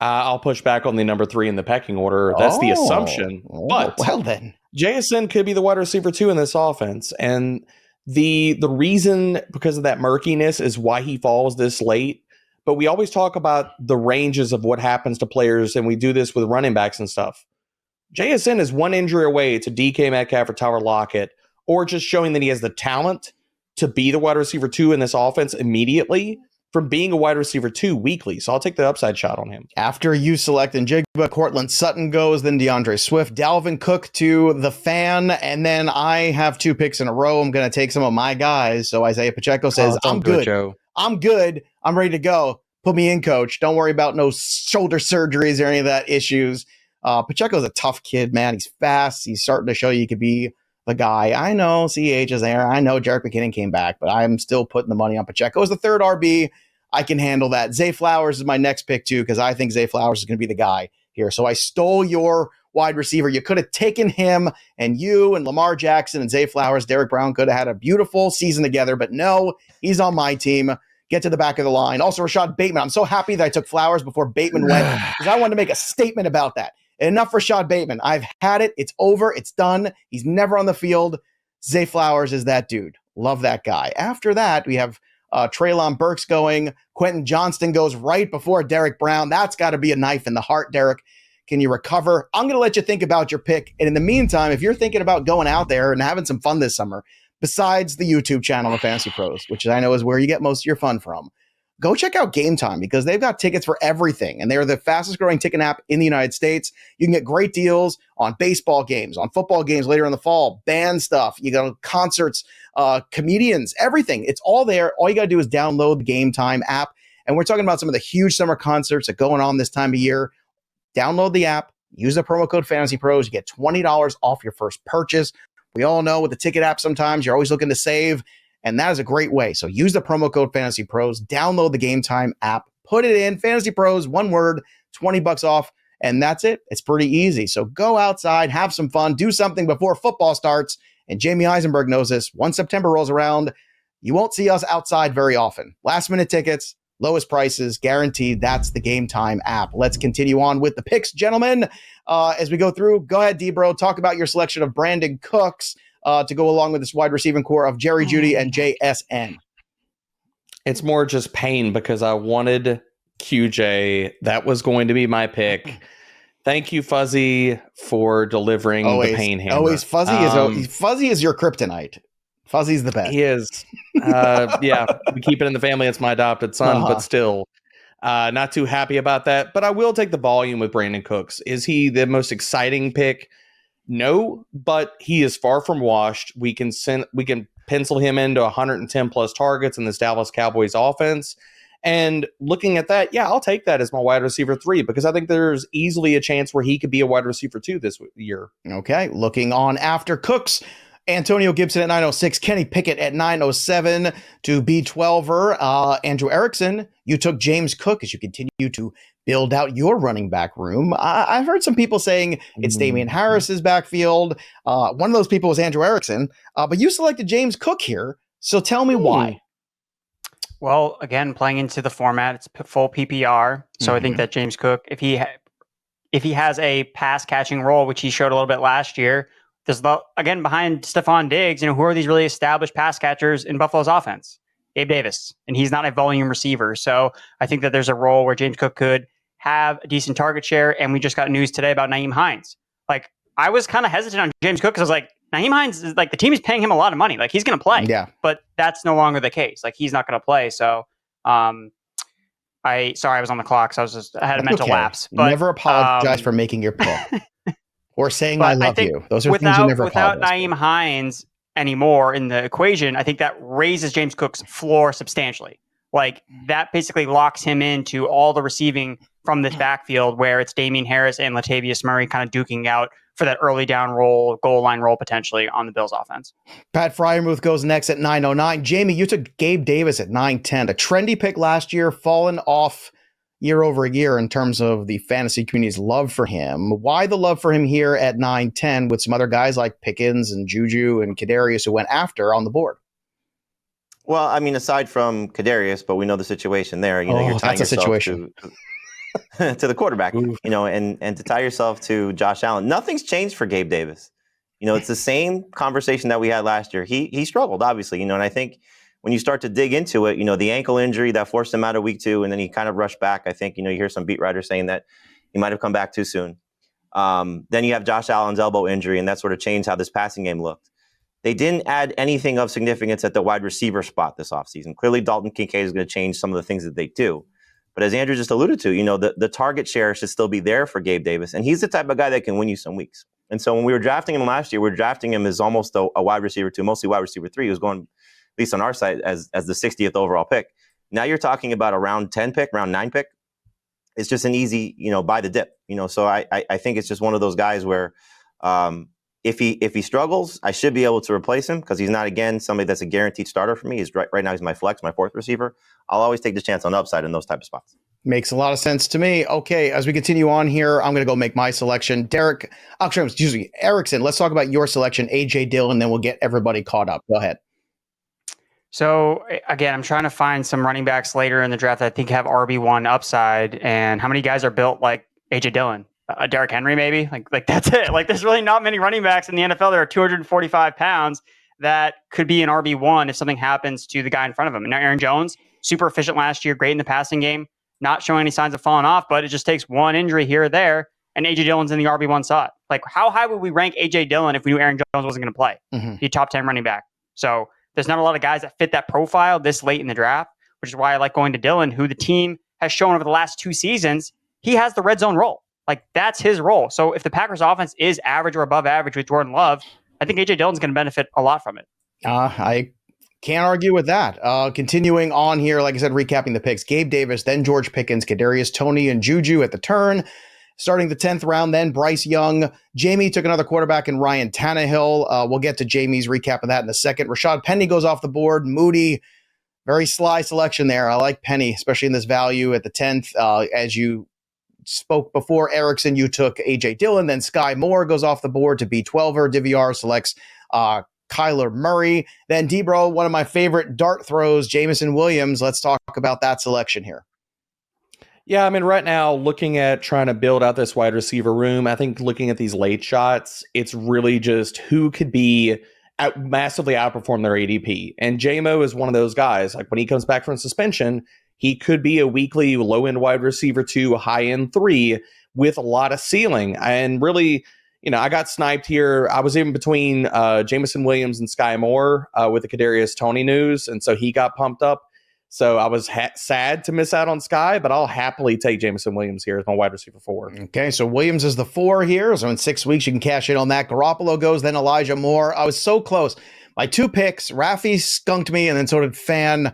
I'll push back on the number 3 in the pecking order. That's the assumption. But well then, JSN could be the wide receiver 2 in this offense. And the reason, because of that murkiness, is why he falls this late. But we always talk about the ranges of what happens to players, and we do this with running backs and stuff. JSN is one injury away to DK Metcalf or Tyler Lockett, or just showing that he has the talent to be the wide receiver 2 in this offense immediately from being a wide receiver 2 weekly. So I'll take the upside shot on him. After you select Njigba, Cortland Sutton goes, then DeAndre Swift, Dalvin Cook to the fan, and then I have 2 picks in a row. I'm going to take some of my guys. So Isaiah Pacheco says, I'm good. Joe. I'm good. I'm ready to go. Put me in, coach. Don't worry about no shoulder surgeries or any of that issues. Pacheco's a tough kid, man. He's fast. He's starting to show you could be the guy. I know CH is there. I know Jerick McKinnon came back, but I'm still putting the money on Pacheco as the third RB. I can handle that. Zay Flowers is my next pick, too, because I think Zay Flowers is going to be the guy here. So I stole your wide receiver. You could have taken him, and you and Lamar Jackson and Zay Flowers, Derek Brown could have had a beautiful season together, but no, he's on my team. Get to the back of the line. Also, Rashad Bateman. I'm so happy that I took Flowers before Bateman went because I wanted to make a statement about that. Enough for Rashad Bateman. I've had it. It's over. It's done. He's never on the field. Zay Flowers is that dude. Love that guy. After that, we have Treylon Burks going. Quentin Johnston goes right before Derek Brown. That's got to be a knife in the heart, Derek. Can you recover? I'm going to let you think about your pick. And in the meantime, if you're thinking about going out there and having some fun this summer, besides the YouTube channel of Fantasy Pros, which I know is where you get most of your fun from, go check out Game Time because they've got tickets for everything. And they're the fastest growing ticket app in the United States. You can get great deals on baseball games, on football games later in the fall, band stuff, you got concerts, comedians, everything. It's all there. All you got to do is download the Game Time app. And we're talking about some of the huge summer concerts that are going on this time of year. Download the app, use the promo code Fantasy Pros. You get $20 off your first purchase. We all know with the ticket app, sometimes you're always looking to save, and that is a great way. So use the promo code Fantasy Pros, download the Game Time app, put it in Fantasy Pros, one word, $20 off, and that's it. It's pretty easy. So go outside, have some fun, do something before football starts. And Jamey Eisenberg knows this. Once September rolls around, you won't see us outside very often. Last minute tickets, lowest prices, guaranteed. That's the Game Time app. Let's continue on with the picks, gentlemen. As we go through, go ahead, D-Bro, talk about your selection of Brandon Cooks to go along with this wide receiving core of Jerry Jeudy and JSN. It's more just pain because I wanted QJ. That was going to be my pick. Thank you, Fuzzy, for delivering the pain hammer. Always Fuzzy is your kryptonite. Fuzzy's the best. He is. Yeah, we keep it in the family. It's my adopted son, but still not too happy about that. But I will take the volume with Brandon Cooks. Is he the most exciting pick? No, but he is far from washed. We can pencil him into 110 plus targets in this Dallas Cowboys offense. And looking at that, yeah, I'll take that as my wide receiver 3 because I think there's easily a chance where he could be a wide receiver 2 this year. Okay, looking on after Cooks, Antonio Gibson at 906, Kenny Pickett at 907 to B12er. Andrew Erickson, you took James Cook as you continue to build out your running back room. I've heard some people saying it's Damian Harris's backfield. One of those people was Andrew Erickson, but you selected James Cook here. So tell me why. Well, again, playing into the format, it's full PPR. So I think that James Cook, if he has a pass catching role, which he showed a little bit last year, there's again behind Stephon Diggs. Who are these really established pass catchers in Buffalo's offense? Gabe Davis, and he's not a volume receiver. So I think that there's a role where James Cook could have a decent target share. And we just got news today about Nyheim Hines. Like I was kind of hesitant on James Cook because I was like, Nyheim Hines is like the team is paying him a lot of money. Like he's going to play. Yeah. But that's no longer the case. Like he's not going to play. So I was on the clock. So I had a mental lapse. But, never apologize for making your pick or saying I love you. Those are things you never apologize without Nyheim Hines anymore in the equation, I think that raises James Cook's floor substantially. Like that basically locks him into all the receiving from this backfield where it's Damian Harris and Latavius Murray kind of duking out for that early down role, goal line role potentially on the Bills offense. Pat Fryermuth goes next at 909. Jamey, you took Gabe Davis at 910. A trendy pick last year, fallen off year over year in terms of the fantasy community's love for him. Why the love for him here at 910 with some other guys like Pickens and Juju and Kadarius who went after on the board? Well, I mean, aside from Kadarius, but we know the situation there. You're tying yourself to the quarterback, and to tie yourself to Josh Allen. Nothing's changed for Gabe Davis. It's the same conversation that we had last year. He struggled, obviously, and I think when you start to dig into it, the ankle injury that forced him out of week 2, and then he kind of rushed back. I think, you hear some beat writers saying that he might have come back too soon. Then you have Josh Allen's elbow injury, and that sort of changed how this passing game looked. They didn't add anything of significance at the wide receiver spot this offseason. Clearly, Dalton Kincaid is going to change some of the things that they do. But as Andrew just alluded to, the target share should still be there for Gabe Davis. And he's the type of guy that can win you some weeks. And so when we were drafting him last year, we were drafting him as almost a wide receiver 2, mostly wide receiver 3. He was going, at least on our side, as the 60th overall pick. Now you're talking about a round 10 pick, round 9 pick. It's just an easy, buy the dip. So I think it's just one of those guys where if he struggles, I should be able to replace him because he's not, again, somebody that's a guaranteed starter for me. Right now he's my flex, my 4th receiver. I'll always take the chance on upside in those type of spots. Makes a lot of sense to me. Okay, as we continue on here, I'm going to go make my selection. Erickson, let's talk about your selection, A.J. Dillon, then we'll get everybody caught up. Go ahead. So, again, I'm trying to find some running backs later in the draft that I think have RB1 upside. And how many guys are built like A.J. Dillon? Derrick Henry, maybe? Like that's it. Like, there's really not many running backs in the NFL that are 245 pounds that could be an RB1 if something happens to the guy in front of him. And now Aaron Jones, super efficient last year, great in the passing game, not showing any signs of falling off, but it just takes one injury here or there, and A.J. Dillon's in the RB1 slot. Like, how high would we rank A.J. Dillon if we knew Aaron Jones wasn't going to play? Be top 10 running back. So there's not a lot of guys that fit that profile this late in the draft, which is why I like going to Dillon, who the team has shown over the last 2 seasons, he has the red zone role. Like, that's his role. So if the Packers offense is average or above average with Jordan Love, I think A.J. Dillon's going to benefit a lot from it. I can't argue with that. Continuing on here, like I said, recapping the picks, Gabe Davis, then George Pickens, Kadarius Toney, and Juju at the turn. Starting the 10th round, then Bryce Young. Jamey took another quarterback in Ryan Tannehill. We'll get to Jamey's recap of that in a second. Rashad Penny goes off the board. Moody, very sly selection there. I like Penny, especially in this value at the 10th. As you spoke before, Erickson, you took A.J. Dillon. Then Sky Moore goes off the board to B12er. DVR selects Kyler Murray. Then, Debro, one of my favorite dart throws, Jameson Williams. Let's talk about that selection here. Yeah, I mean, right now, looking at trying to build out this wide receiver room, I think looking at these late shots, it's really just who could be massively outperform their ADP. And JMO is one of those guys. Like when he comes back from suspension, he could be a weekly low-end wide receiver 2, high-end 3 with a lot of ceiling. And really, I got sniped here. I was in between Jameson Williams and Sky Moore with the Kadarius Toney news, and so he got pumped up. So I was sad to miss out on Sky, but I'll happily take Jameson Williams here as my wide receiver 4. Okay, so Williams is the 4 here. So in 6 weeks, you can cash in on that. Garoppolo goes, then Elijah Moore. I was so close. My 2 picks, Rafi skunked me, and then so did Fan.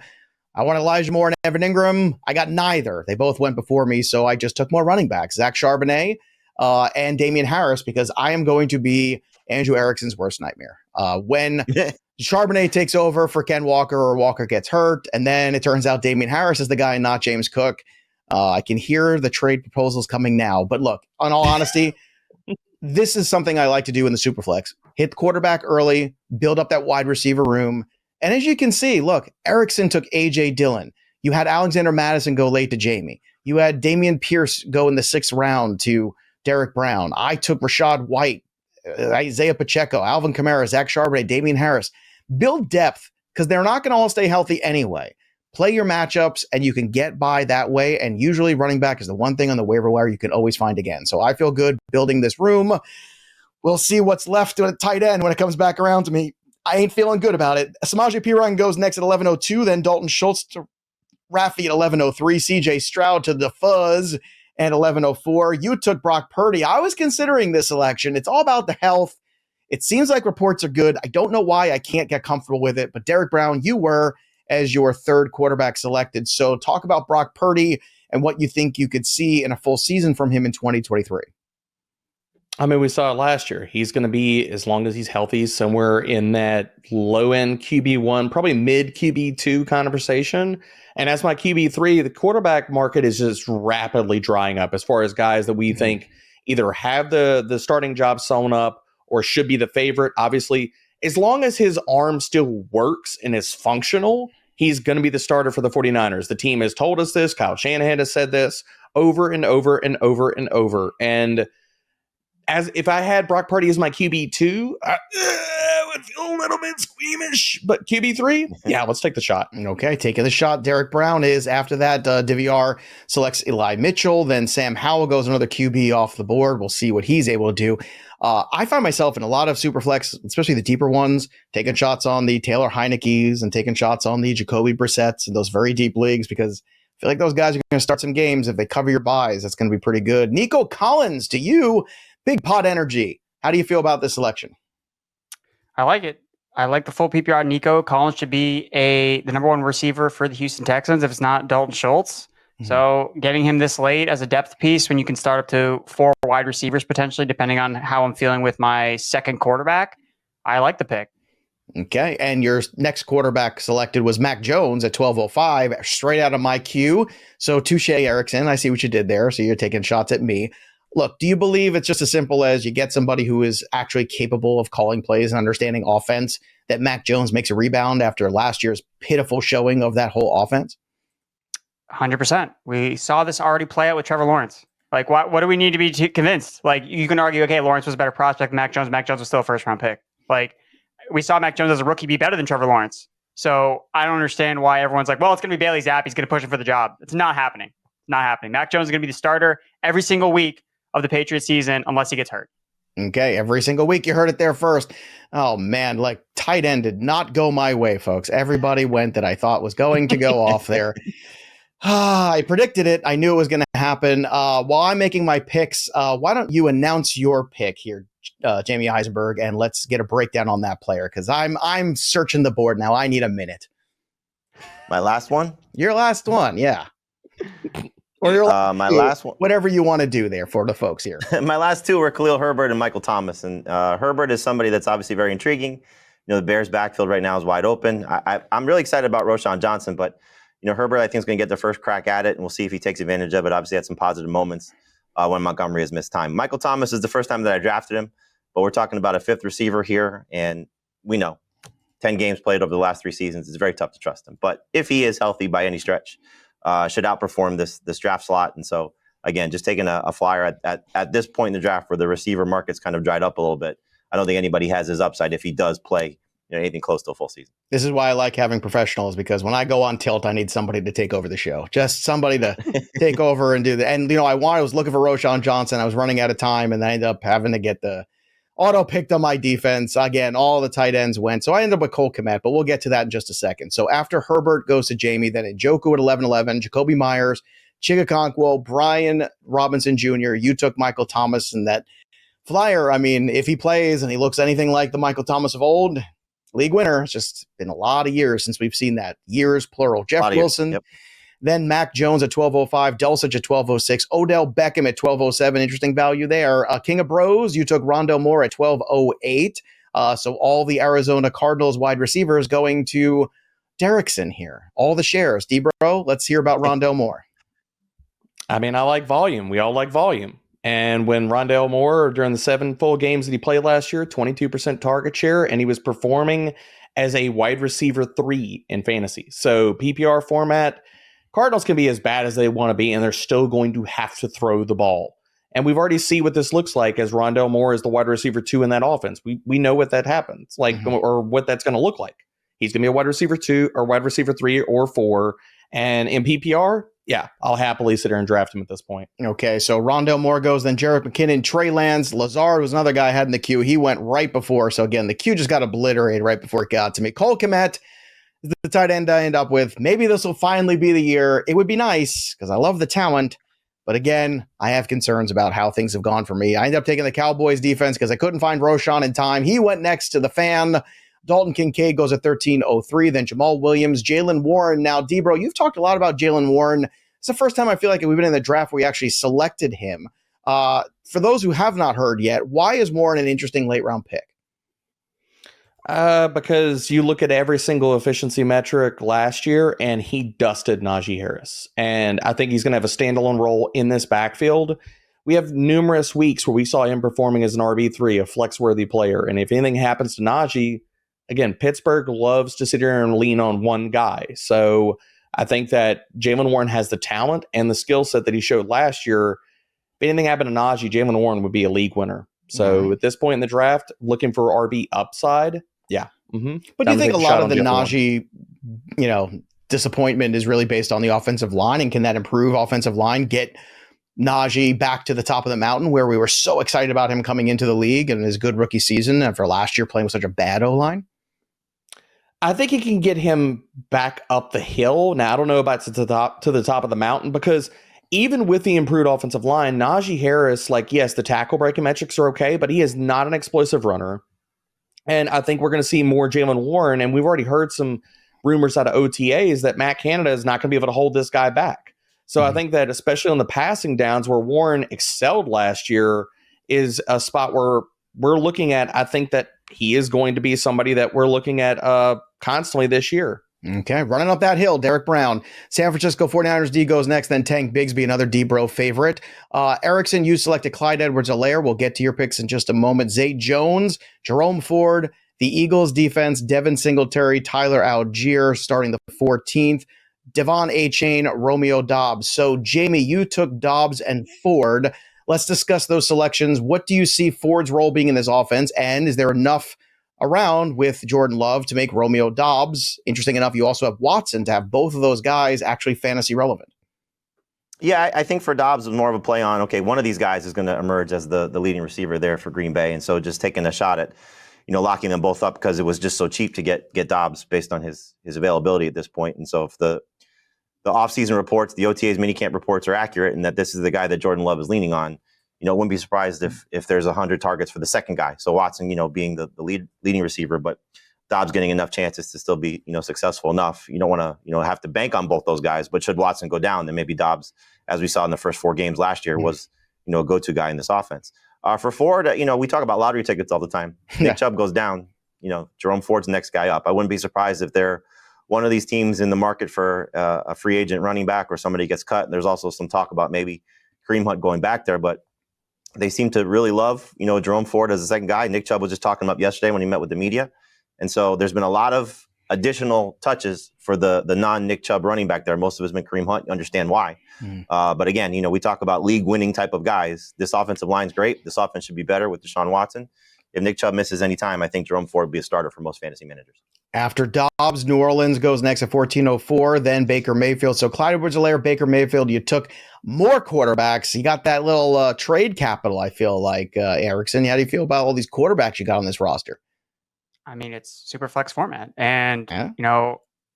I want Elijah Moore and Evan Ingram. I got neither. They both went before me, so I just took more running backs. Zach Charbonnet and Damian Harris, because I am going to be Andrew Erickson's worst nightmare. When Charbonnet takes over for Ken Walker or Walker gets hurt, and then it turns out Damian Harris is the guy, not James Cook. I can hear the trade proposals coming now. But look, in all honesty, this is something I like to do in the Superflex. Hit the quarterback early, build up that wide receiver room. And as you can see, look, Erickson took A.J. Dillon. You had Alexander Madison go late to Jamey. You had Damian Pierce go in the 6th round to Derek Brown. I took Rashad White, Isaiah Pacheco, Alvin Kamara, Zach Charbonnet, Damian Harris. Build depth because they're not going to all stay healthy anyway. Play your matchups and you can get by that way. And usually running back is the one thing on the waiver wire you can always find again. So I feel good building this room. We'll see what's left at tight end when it comes back around to me. I ain't feeling good about it. Samaje Perine goes next at 11:02. Then Dalton Schultz to Rafi at 11:03. CJ Stroud to the Fuzz at 11:04. You took Brock Purdy. I was considering this selection. It's all about the health. It seems like reports are good. I don't know why I can't get comfortable with it, but Derek Brown, you were as your 3rd quarterback selected. So talk about Brock Purdy and what you think you could see in a full season from him in 2023. I mean, we saw it last year. He's going to be, as long as he's healthy, somewhere in that low-end QB1, probably mid QB2 conversation. And as my QB3, the quarterback market is just rapidly drying up as far as guys that we think either have the starting job sewn up or should be the favorite. Obviously, as long as his arm still works and is functional, he's going to be the starter for the 49ers. The team has told us this. Kyle Shanahan has said this over and over and over and over. And as if I had Brock Purdy as my QB2, I would feel a little bit squeamish. But QB3, yeah, let's take the shot. Okay, taking the shot. Derek Brown is after that. DVR selects Eli Mitchell. Then Sam Howell goes another QB off the board. We'll see what he's able to do. I find myself in a lot of Superflex, especially the deeper ones, taking shots on the Taylor Heineke's and taking shots on the Jacoby Brissett's and those very deep leagues because I feel like those guys are going to start some games. If they cover your buys, that's going to be pretty good. Nico Collins to you. Big pot energy. How do you feel about this selection? I like it. I like the full PPR. Nico Collins should be the number 1 receiver for the Houston Texans if it's not Dalton Schultz. Mm-hmm. So getting him this late as a depth piece when you can start up to 4 wide receivers potentially, depending on how I'm feeling with my 2nd quarterback, I like the pick. Okay, and your next quarterback selected was Mac Jones at 12:05, straight out of my queue. So touche, Erickson. I see what you did there. So you're taking shots at me. Look, do you believe it's just as simple as you get somebody who is actually capable of calling plays and understanding offense, that Mac Jones makes a rebound after last year's pitiful showing of that whole offense? 100%. We saw this already play out with Trevor Lawrence. Like, what do we need to be convinced? Like, you can argue, okay, Lawrence was a better prospect than Mac Jones. Mac Jones was still a 1st-round pick. Like, we saw Mac Jones as a rookie be better than Trevor Lawrence. So I don't understand why everyone's like, well, it's going to be Bailey Zappi. He's going to push him for the job. It's not happening. Not happening. Mac Jones is going to be the starter every single week of the Patriots season unless he gets hurt. Okay, every single week. You heard it there first. Oh, man, like tight end did not go my way, folks. Everybody went that I thought was going to go off there. I predicted it. I knew it was going to happen. While I'm making my picks, why don't you announce your pick here, Jamey Eisenberg, and let's get a breakdown on that player because I'm searching the board now. I need a minute. My last one? Your last one, yeah. Or your last one. Whatever you want to do there for the folks here. My last 2 were Khalil Herbert and Michael Thomas. And Herbert is somebody that's obviously very intriguing. The Bears' backfield right now is wide open. I'm really excited about Roschon Johnson, but Herbert I think is going to get the first crack at it, and we'll see if he takes advantage of it. Obviously, had some positive moments when Montgomery has missed time. Michael Thomas is the first time that I drafted him, but we're talking about a 5th receiver here, and we know 10 games played over the last 3 seasons, it's very tough to trust him. But if he is healthy by any stretch, should outperform this draft slot. And so, again, just taking a flyer at this point in the draft where the receiver market's kind of dried up a little bit. I don't think anybody has his upside if he does play anything close to a full season. This is why I like having professionals, because when I go on tilt, I need somebody to take over the show. Just somebody to take over and do that. And, I was looking for Roschon Johnson. I was running out of time, and I ended up having to get the auto picked on my defense. Again, all the tight ends went. So I ended up with Cole Kmet, but we'll get to that in just a second. So after Herbert goes to Jamey, then Njoku at 11-11, Jacoby Myers, Chigakonkwo, Brian Robinson Jr., you took Michael Thomas, and that flyer, if he plays and he looks anything like the Michael Thomas of old, league winner. It's just been a lot of years since we've seen that. Years, plural. Jeff Wilson, yep. Then Mac Jones at 12:05, Dulcich at 12:06, Odell Beckham at 12:07. Interesting value there. King of Bros, you took Rondale Moore at 12:08. So all the Arizona Cardinals wide receivers going to Derrickson here. All the shares. D-Bro, let's hear about Rondale Moore. I like volume. We all like volume. And when Rondale Moore, during the 7 full games that he played last year, 22% target share, and he was performing as a wide receiver 3 in fantasy. So PPR format, Cardinals can be as bad as they want to be, and they're still going to have to throw the ball. And we've already seen what this looks like as Rondale Moore is the wide receiver 2 in that offense. We know what that happens, or what that's going to look like. He's going to be a wide receiver 2 or wide receiver 3 or 4. And in PPR, yeah, I'll happily sit here and draft him at this point. Okay, so Rondale Moore goes, then Jerick McKinnon, Trey Lance, Lazard was another guy I had in the queue. He went right before. So again, the queue just got obliterated right before it got to me. Cole Kmet is the tight end I end up with. Maybe this will finally be the year. It would be nice because I love the talent. But again, I have concerns about how things have gone for me. I ended up taking the Cowboys defense because I couldn't find Roschon in time. He went next to the fan. Dalton Kincaid goes at 13:03. Then Jamal Williams, Jaylen Warren. Now, D-Bro, you've talked a lot about Jaylen Warren. It's the first time I feel like we've been in the draft where we actually selected him. For those who have not heard yet, why is Warren an interesting late round pick? Because you look at every single efficiency metric last year and he dusted Najee Harris. And I think he's going to have a standalone role in this backfield. We have numerous weeks where we saw him performing as an RB3, a flex-worthy player. And if anything happens to Najee, again, Pittsburgh loves to sit here and lean on one guy. So I think that Jaylen Warren has the talent and the skill set that he showed last year. If anything happened to Najee, Jaylen Warren would be a league winner. So at this point in the draft, looking for RB upside, yeah. Mm-hmm. But do you think a lot of the Najee, disappointment is really based on the offensive line? And can that improve offensive line, get Najee back to the top of the mountain where we were so excited about him coming into the league and his good rookie season after last year playing with such a bad O-line? I think he can get him back up the hill. Now, I don't know about to the top of the mountain, because even with the improved offensive line, Najee Harris, yes, the tackle breaking metrics are okay, but he is not an explosive runner. And I think we're going to see more Jaylen Warren, and we've already heard some rumors out of OTAs that Matt Canada is not going to be able to hold this guy back. So I think that especially on the passing downs where Warren excelled last year is a spot where we're looking at. I think that he is going to be somebody that we're looking at constantly this year. Okay, running up that hill, Derek Brown. San Francisco 49ers D goes next, then Tank Bigsby, another D-Bro favorite. Erickson, you selected Clyde Edwards-Helaire. We'll get to your picks in just a moment. Zay Jones, Jerome Ford, the Eagles defense, Devin Singletary, Tyler Algier starting the 14th. Devon A-Chain, Romeo Dobbs. So, Jamey, you took Dobbs and Ford. Let's discuss those selections. What do you see Ford's role being in this offense? And is there enough around with Jordan Love to make Romeo Dobbs? Interesting enough, you also have Watson to have both of those guys actually fantasy relevant. Yeah, I think for Dobbs, it's more of a play on, okay, one of these guys is going to emerge as the leading receiver there for Green Bay. And so just taking a shot at, locking them both up because it was just so cheap to get Dobbs based on his availability at this point. And so if the offseason reports, the OTA's minicamp reports are accurate and that this is the guy that Jordan Love is leaning on, wouldn't be surprised if there's 100 targets for the second guy. So Watson, being the leading receiver, but Dobbs getting enough chances to still be, successful enough. You don't want to, have to bank on both those guys, but should Watson go down, then maybe Dobbs, as we saw in the first 4 games last year, was, a go-to guy in this offense. For Ford, we talk about lottery tickets all the time. Nick Chubb goes down, Jerome Ford's the next guy up. I wouldn't be surprised if they're one of these teams in the market for a free agent running back or somebody gets cut. And there's also some talk about maybe Kareem Hunt going back there, but they seem to really love, Jerome Ford as a second guy. Nick Chubb was just talking about yesterday when he met with the media. And so there's been a lot of additional touches for the non-Nick Chubb running back there. Most of it's been Kareem Hunt. You understand why. But again, we talk about league-winning type of guys. This offensive line's great. This offense should be better with Deshaun Watson. If Nick Chubb misses any time, I think Jerome Ford will be a starter for most fantasy managers. After Dobbs, New Orleans goes next at 1404, then Baker Mayfield. So Clyde Edwards-Helaire, Baker Mayfield, you took more quarterbacks. You got that little trade capital, I feel like, Erickson. How do you feel about all these quarterbacks you got on this roster? I mean, it's super flex format. And,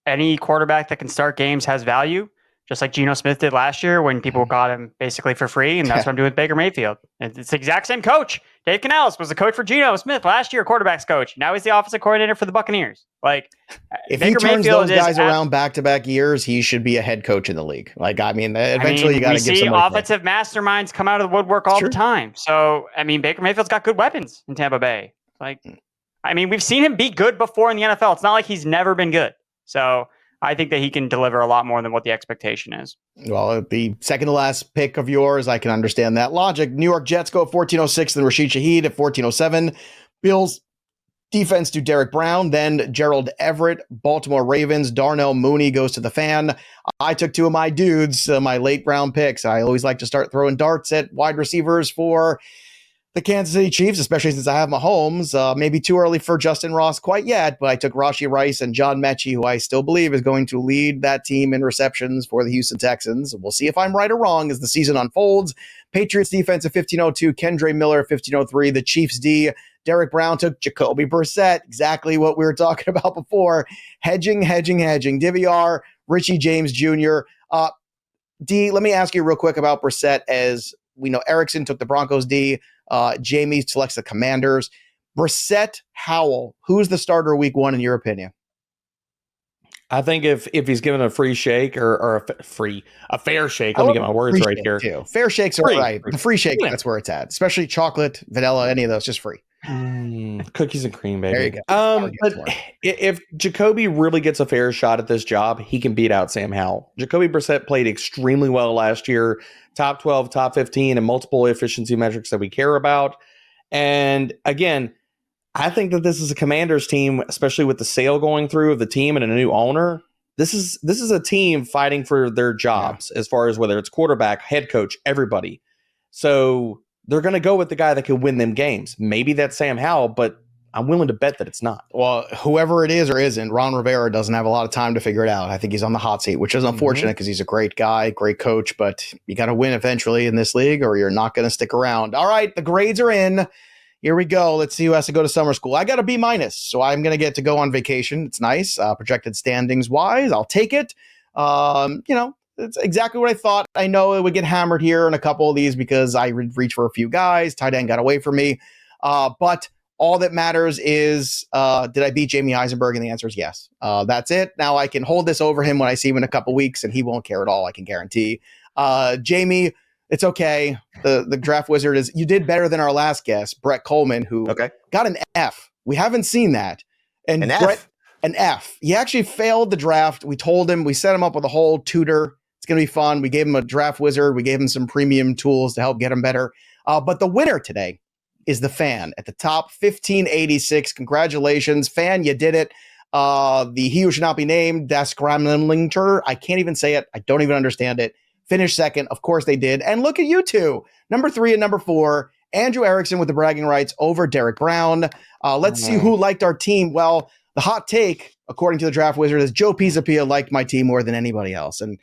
any quarterback that can start games has value, just like Geno Smith did last year when people got him basically for free. And that's what I'm doing with Baker Mayfield. It's the exact same coach. Dave Canales was the coach for Geno Smith last year, quarterback's coach. Now he's the offensive coordinator for the Buccaneers. Like, if Baker he turns Mayfield those guys around back-to-back years, he should be a head coach in the league. Like, eventually you got to give somebody. We see offensive masterminds come out of the woodwork all the time. So, Baker Mayfield's got good weapons in Tampa Bay. Like, we've seen him be good before in the NFL. It's not like he's never been good. So I think that he can deliver a lot more than what the expectation is. Well, the second to last pick of yours, I can understand that logic. New York Jets go at 1406, then Rashid Shaheed at 1407. Bills defense to Derek Brown, then Gerald Everett. Baltimore Ravens, Darnell Mooney goes to the Fan. I took two of my dudes, my late round picks. I always like to start throwing darts at wide receivers for the Kansas City Chiefs, especially since I have Mahomes. Maybe too early for Justin Ross quite yet, but I took Rashee Rice and John Mechie, who I still believe is going to lead that team in receptions for the Houston Texans. We'll see if I'm right or wrong as the season unfolds. Patriots defense at 1502, Kendre Miller at 1503. The Chiefs D, Derek Brown took Jacoby Brissett, exactly what we were talking about before. Hedging. DVR, Richie James Jr. D, let me ask you real quick about Brissett. As we know, Erickson took the Broncos D. Jamey selects the Commanders. Brissett, Howell, who's the starter week one in your opinion? I think if he's given a free shake or a fair shake, let me get my words right here. Too. Fair shakes are free, right. The free shake, that's where it's at. Especially chocolate, vanilla, any of those, just free. Cookies and cream, baby. There you go. But if Jacoby really gets a fair shot at this job, he can beat out Sam Howell. Jacoby Brissett played extremely well last year, top 12, top 15, and multiple efficiency metrics that we care about. And again, I think that this is a Commanders team, especially with the sale going through of the team and a new owner. This is a team fighting for their jobs as far as whether it's quarterback, head coach, everybody. So they're going to go with the guy that can win them games. Maybe that's Sam Howell, but I'm willing to bet that it's not. Well, whoever it is or isn't, Ron Rivera doesn't have a lot of time to figure it out. I think he's on the hot seat, which is unfortunate because he's a great guy, great coach, but you got to win eventually in this league or you're not going to stick around. All right, the grades are in. Here we go. Let's see who has to go to summer school. I got a B-, so I'm going to get to go on vacation. It's nice. Projected standings wise, I'll take it. It's exactly what I thought. I know it would get hammered here in a couple of these because I reached for a few guys. Tight end got away from me. But all that matters is, did I beat Jamey Eisenberg? And the answer is yes. That's it. Now I can hold this over him when I see him in a couple weeks, and he won't care at all, I can guarantee. Jamey, it's okay. The draft wizard you did better than our last guest, Brett Coleman, who got an F. We haven't seen that. And an F. He actually failed the draft. We told him, we set him up with a whole tutor. It's going to be fun. We gave him a draft wizard. We gave him some premium tools to help get him better. But the winner today is the Fan at the top, 1586. Congratulations, Fan. You did it. The he who should not be named, Das Gramlinger. I can't even say it. I don't even understand it. Finished second. Of course they did. And look at you two. Number 3 and number 4. Andrew Erickson with the bragging rights over Derek Brown. Let's see who liked our team. Well, the hot take, according to the draft wizard, is Joe Pisapia liked my team more than anybody else. And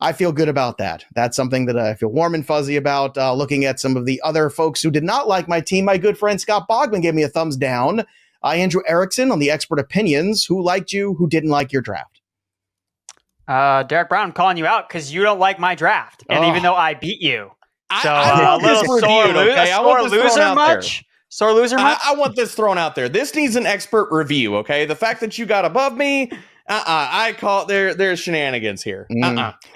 I feel good about that. That's something that I feel warm and fuzzy about. Looking at some of the other folks who did not like my team, my good friend Scott Bogman gave me a thumbs down. Andrew Erickson on the expert opinions. Who liked you? Who didn't like your draft? Derek Brown, I'm calling you out because you don't like my draft. And even though I beat you. So I a little sore loser much? Sore loser much? I want this thrown out there. This needs an expert review, okay? The fact that you got above me, I call it there's shenanigans here.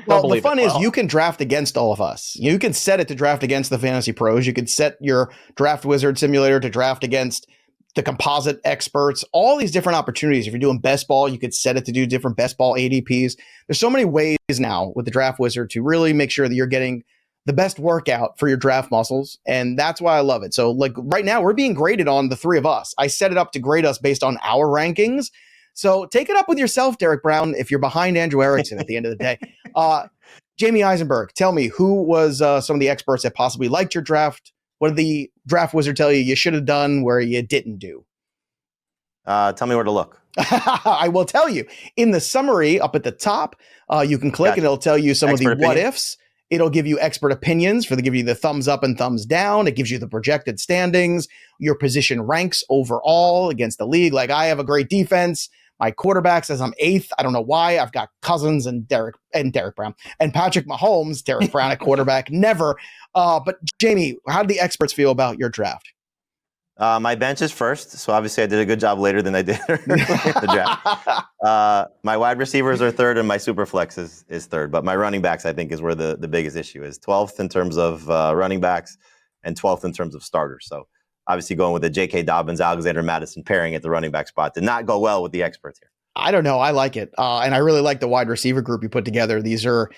Well, the fun is you can draft against all of us. You can set it to draft against the Fantasy Pros. You could set your draft wizard simulator to draft against the composite experts, all these different opportunities. If you're doing best ball, you could set it to do different best ball ADPs. There's so many ways now with the draft wizard to really make sure that you're getting the best workout for your draft muscles. And that's why I love it. So like right now we're being graded on the three of us. I set it up to grade us based on our rankings. So take it up with yourself, Derek Brown, if you're behind Andrew Erickson at the end of the day. Jamey Eisenberg, tell me, who was some of the experts that possibly liked your draft? What did the draft wizard tell you should have done where you didn't do? Tell me where to look. I will tell you. In the summary up at the top, you can click and it'll tell you some Expert of the opinion. what ifs. It'll give you expert opinions for give you the thumbs up and thumbs down. It gives you the projected standings, your position ranks overall against the league. Like I have a great defense. My quarterback says I'm 8th. I don't know why. I've got Cousins and Derek Brown and Patrick Mahomes. Derek Brown at quarterback, never. But Jamey, how did the experts feel about your draft? My bench is first, so obviously I did a good job later than I did in the draft. My wide receivers are third, and my Superflex is third. But my running backs, I think, is where the biggest issue is. 12th in terms of running backs, and 12th in terms of starters. So obviously going with the J.K. Dobbins, Alexander Madison pairing at the running back spot did not go well with the experts here. I don't know. I like it. And I really like the wide receiver group you put together. These are,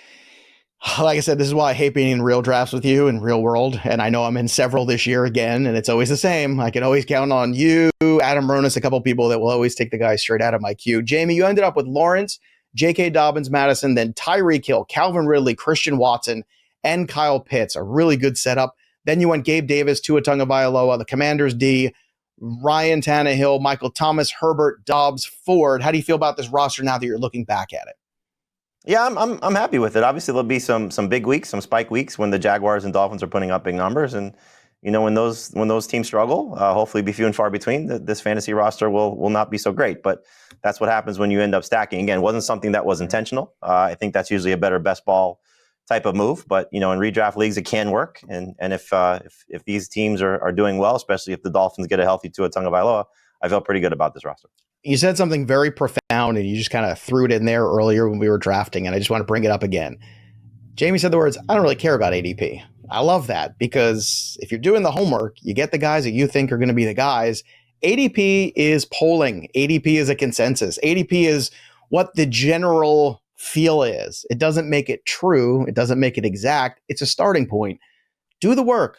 like I said, this is why I hate being in real drafts with you in real world. And I know I'm in several this year again, and it's always the same. I can always count on you, Adam Ronis, a couple people that will always take the guy straight out of my queue. Jamey, you ended up with Lawrence, J.K. Dobbins, Madison, then Tyreek Hill, Calvin Ridley, Christian Watson, and Kyle Pitts. A really good setup. Then you went Gabe Davis, Tua Tagovailoa, the Commanders D, Ryan Tannehill, Michael Thomas, Herbert, Dobbs, Ford. How do you feel about this roster now that you're looking back at it? Yeah, I'm happy with it. Obviously, there'll be some big weeks, some spike weeks when the Jaguars and Dolphins are putting up big numbers, and when those teams struggle, hopefully be few and far between. This fantasy roster will not be so great, but that's what happens when you end up stacking. Again, it wasn't something that was intentional. I think that's usually a better best ball type of move, but in redraft leagues it can work, and if these teams are doing well, especially if the Dolphins get a healthy Tua Tagovailoa, I felt pretty good about this roster. You said something very profound, and you just kind of threw it in there earlier when we were drafting, and I just want to bring it up again. Jamey said the words, I don't really care about ADP. I love that, because if you're doing the homework, you get the guys that you think are going to be the guys. ADP is polling. ADP is a consensus. ADP is what the general feel is. It doesn't make it true. It doesn't make it exact. It's a starting point. Do the work.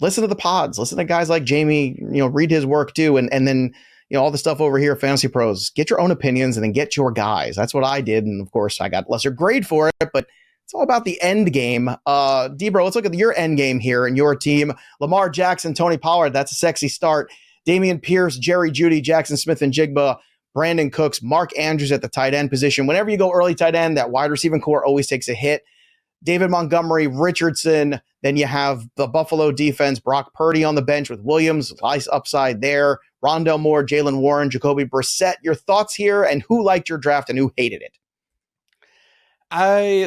Listen to the pods. Listen to guys like Jamey, read his work too. And then, all the stuff over here at FantasyPros. Get your own opinions and then get your guys. That's what I did. And of course, I got lesser grade for it, but it's all about the end game. Debro, let's look at your end game here and your team. Lamar Jackson, Tony Pollard. That's a sexy start. Dameon Pierce, Jerry Jeudy, Jackson Smith and Jigba, Brandon Cooks, Mark Andrews at the tight end position. Whenever you go early tight end, that wide receiving core always takes a hit. David Montgomery, Richardson. Then you have the Buffalo defense, Brock Purdy on the bench with Williams, nice upside there. Rondell Moore, Jalen Warren, Jacoby Brissett. Your thoughts here, and who liked your draft and who hated it?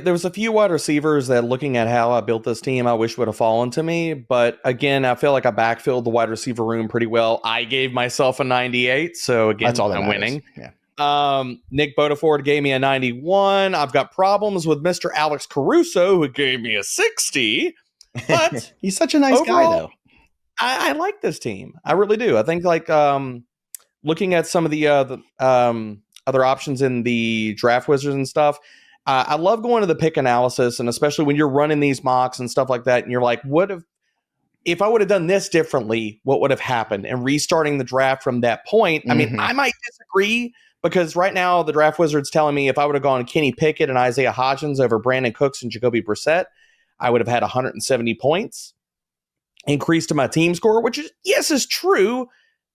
There was a few wide receivers that, looking at how I built this team, I wish would have fallen to me. But again, I feel like I backfilled the wide receiver room pretty well. I gave myself a 98, so again, that's all that I'm matters. winning. Yeah. Nick Bodeford gave me a 91. I've got problems with Mr. Alex Caruso, who gave me a 60. But he's such a nice guy, though. I like this team. I really do. I think looking at some of the other options in the draft wizards and stuff, I love going to the pick analysis, and especially when you're running these mocks and stuff like that, and you're like, if I would have done this differently, what would have happened? And restarting the draft from that point. I mean, I might disagree, because right now the draft wizard's telling me if I would have gone Kenny Pickett and Isaiah Hodgins over Brandon Cooks and Jacoby Brissett, I would have had 170 points increase to my team score, which is true,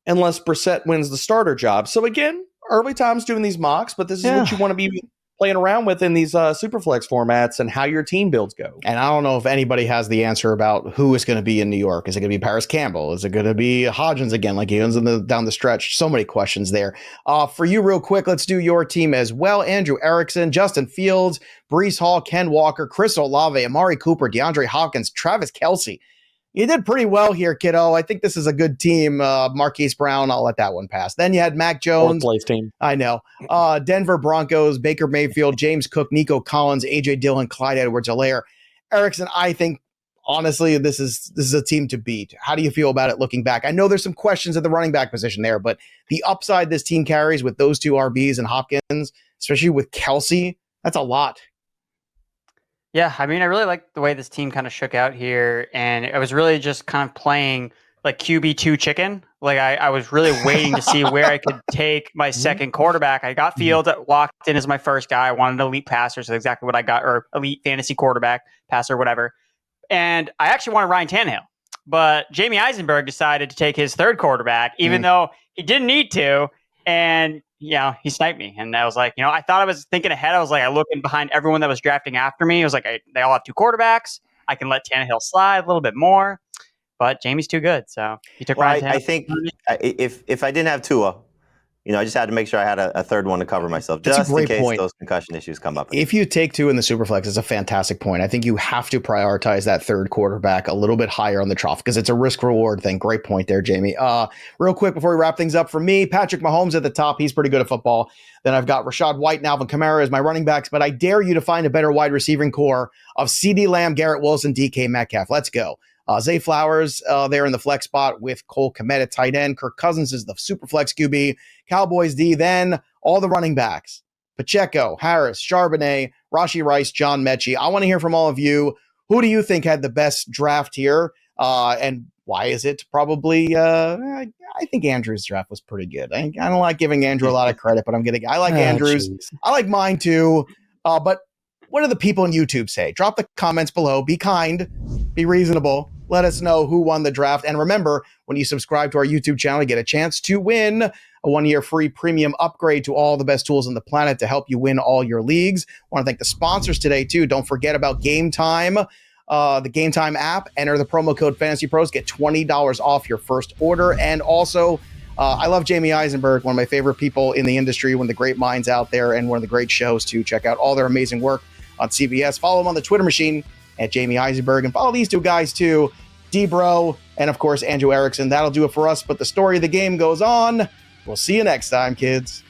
unless Brissett wins the starter job. So again, early times doing these mocks, but this is what you want to be playing around with in these Superflex formats and how your team builds go. And I don't know if anybody has the answer about who is going to be in New York. Is it going to be Paris Campbell? Is it going to be Hodgins again, like he ends down the stretch? So many questions there. For you, real quick, let's do your team as well. Andrew Erickson, Justin Fields, Breece Hall, Ken Walker, Chris Olave, Amari Cooper, DeAndre Hopkins, Travis Kelce. You did pretty well here, kiddo. I think this is a good team. Marquise Brown, I'll let that one pass. Then you had Mac Jones. Fourth place team. I know. Denver Broncos, Baker Mayfield, James Cook, Nico Collins, A.J. Dillon, Clyde Edwards-Helaire. Erickson, I think, honestly, this is a team to beat. How do you feel about it looking back? I know there's some questions at the running back position there, but the upside this team carries with those two RBs and Hopkins, especially with Kelce, that's a lot. Yeah, I mean, I really like the way this team kind of shook out here, and I was really just kind of playing like QB2 chicken. Like I was really waiting to see where I could take my second quarterback. I got Fields locked in as my first guy. I wanted an elite passer, so exactly what I got, or elite fantasy quarterback, passer, whatever. And I actually wanted Ryan Tannehill, but Jamey Eisenberg decided to take his third quarterback, even though he didn't need to. And he sniped me. And I was like, I thought I was thinking ahead. I was like, I looking behind everyone that was drafting after me. I was like, they all have two quarterbacks. I can let Tannehill slide a little bit more. But Jamie's too good. So he took Ryan Tannehill. I think if I didn't have Tua, I just had to make sure I had a third one to cover myself, just in case those concussion issues come up. If you take Tua in the Superflex, it's a fantastic point. I think you have to prioritize that third quarterback a little bit higher on the trough because it's a risk-reward thing. Great point there, Jamie. Real quick before we wrap things up, for me, Patrick Mahomes at the top. He's pretty good at football. Then I've got Rashad White and Alvin Kamara as my running backs, but I dare you to find a better wide receiving core of CeeDee Lamb, Garrett Wilson, DK Metcalf. Let's go. Zay Flowers there in the flex spot with Cole Kmet at tight end. Kirk Cousins is the super flex QB. Cowboys D, then all the running backs. Pacheco, Harris, Charbonnet, Rashee Rice, John Mechie. I want to hear from all of you. Who do you think had the best draft here? And why is it? Probably, I think Andrew's draft was pretty good. I don't like giving Andrew a lot of credit, but I like Andrew's. Geez. I like mine too. But what do the people on YouTube say? Drop the comments below. Be kind. Be reasonable. Let us know who won the draft. And remember, when you subscribe to our YouTube channel, you get a chance to win a 1-year free premium upgrade to all the best tools on the planet to help you win all your leagues. I want to thank the sponsors today, too. Don't forget about Game Time, the Game Time app. Enter the promo code FantasyPros. Get $20 off your first order. And also, I love Jamey Eisenberg, one of my favorite people in the industry, one of the great minds out there, and one of the great shows to check out all their amazing work on CBS. Follow him on the Twitter machine at Jamey Eisenberg, and follow these two guys too, D-Bro and of course Andrew Erickson. That'll do it for us, but the story of the game goes on. We'll see you next time, kids.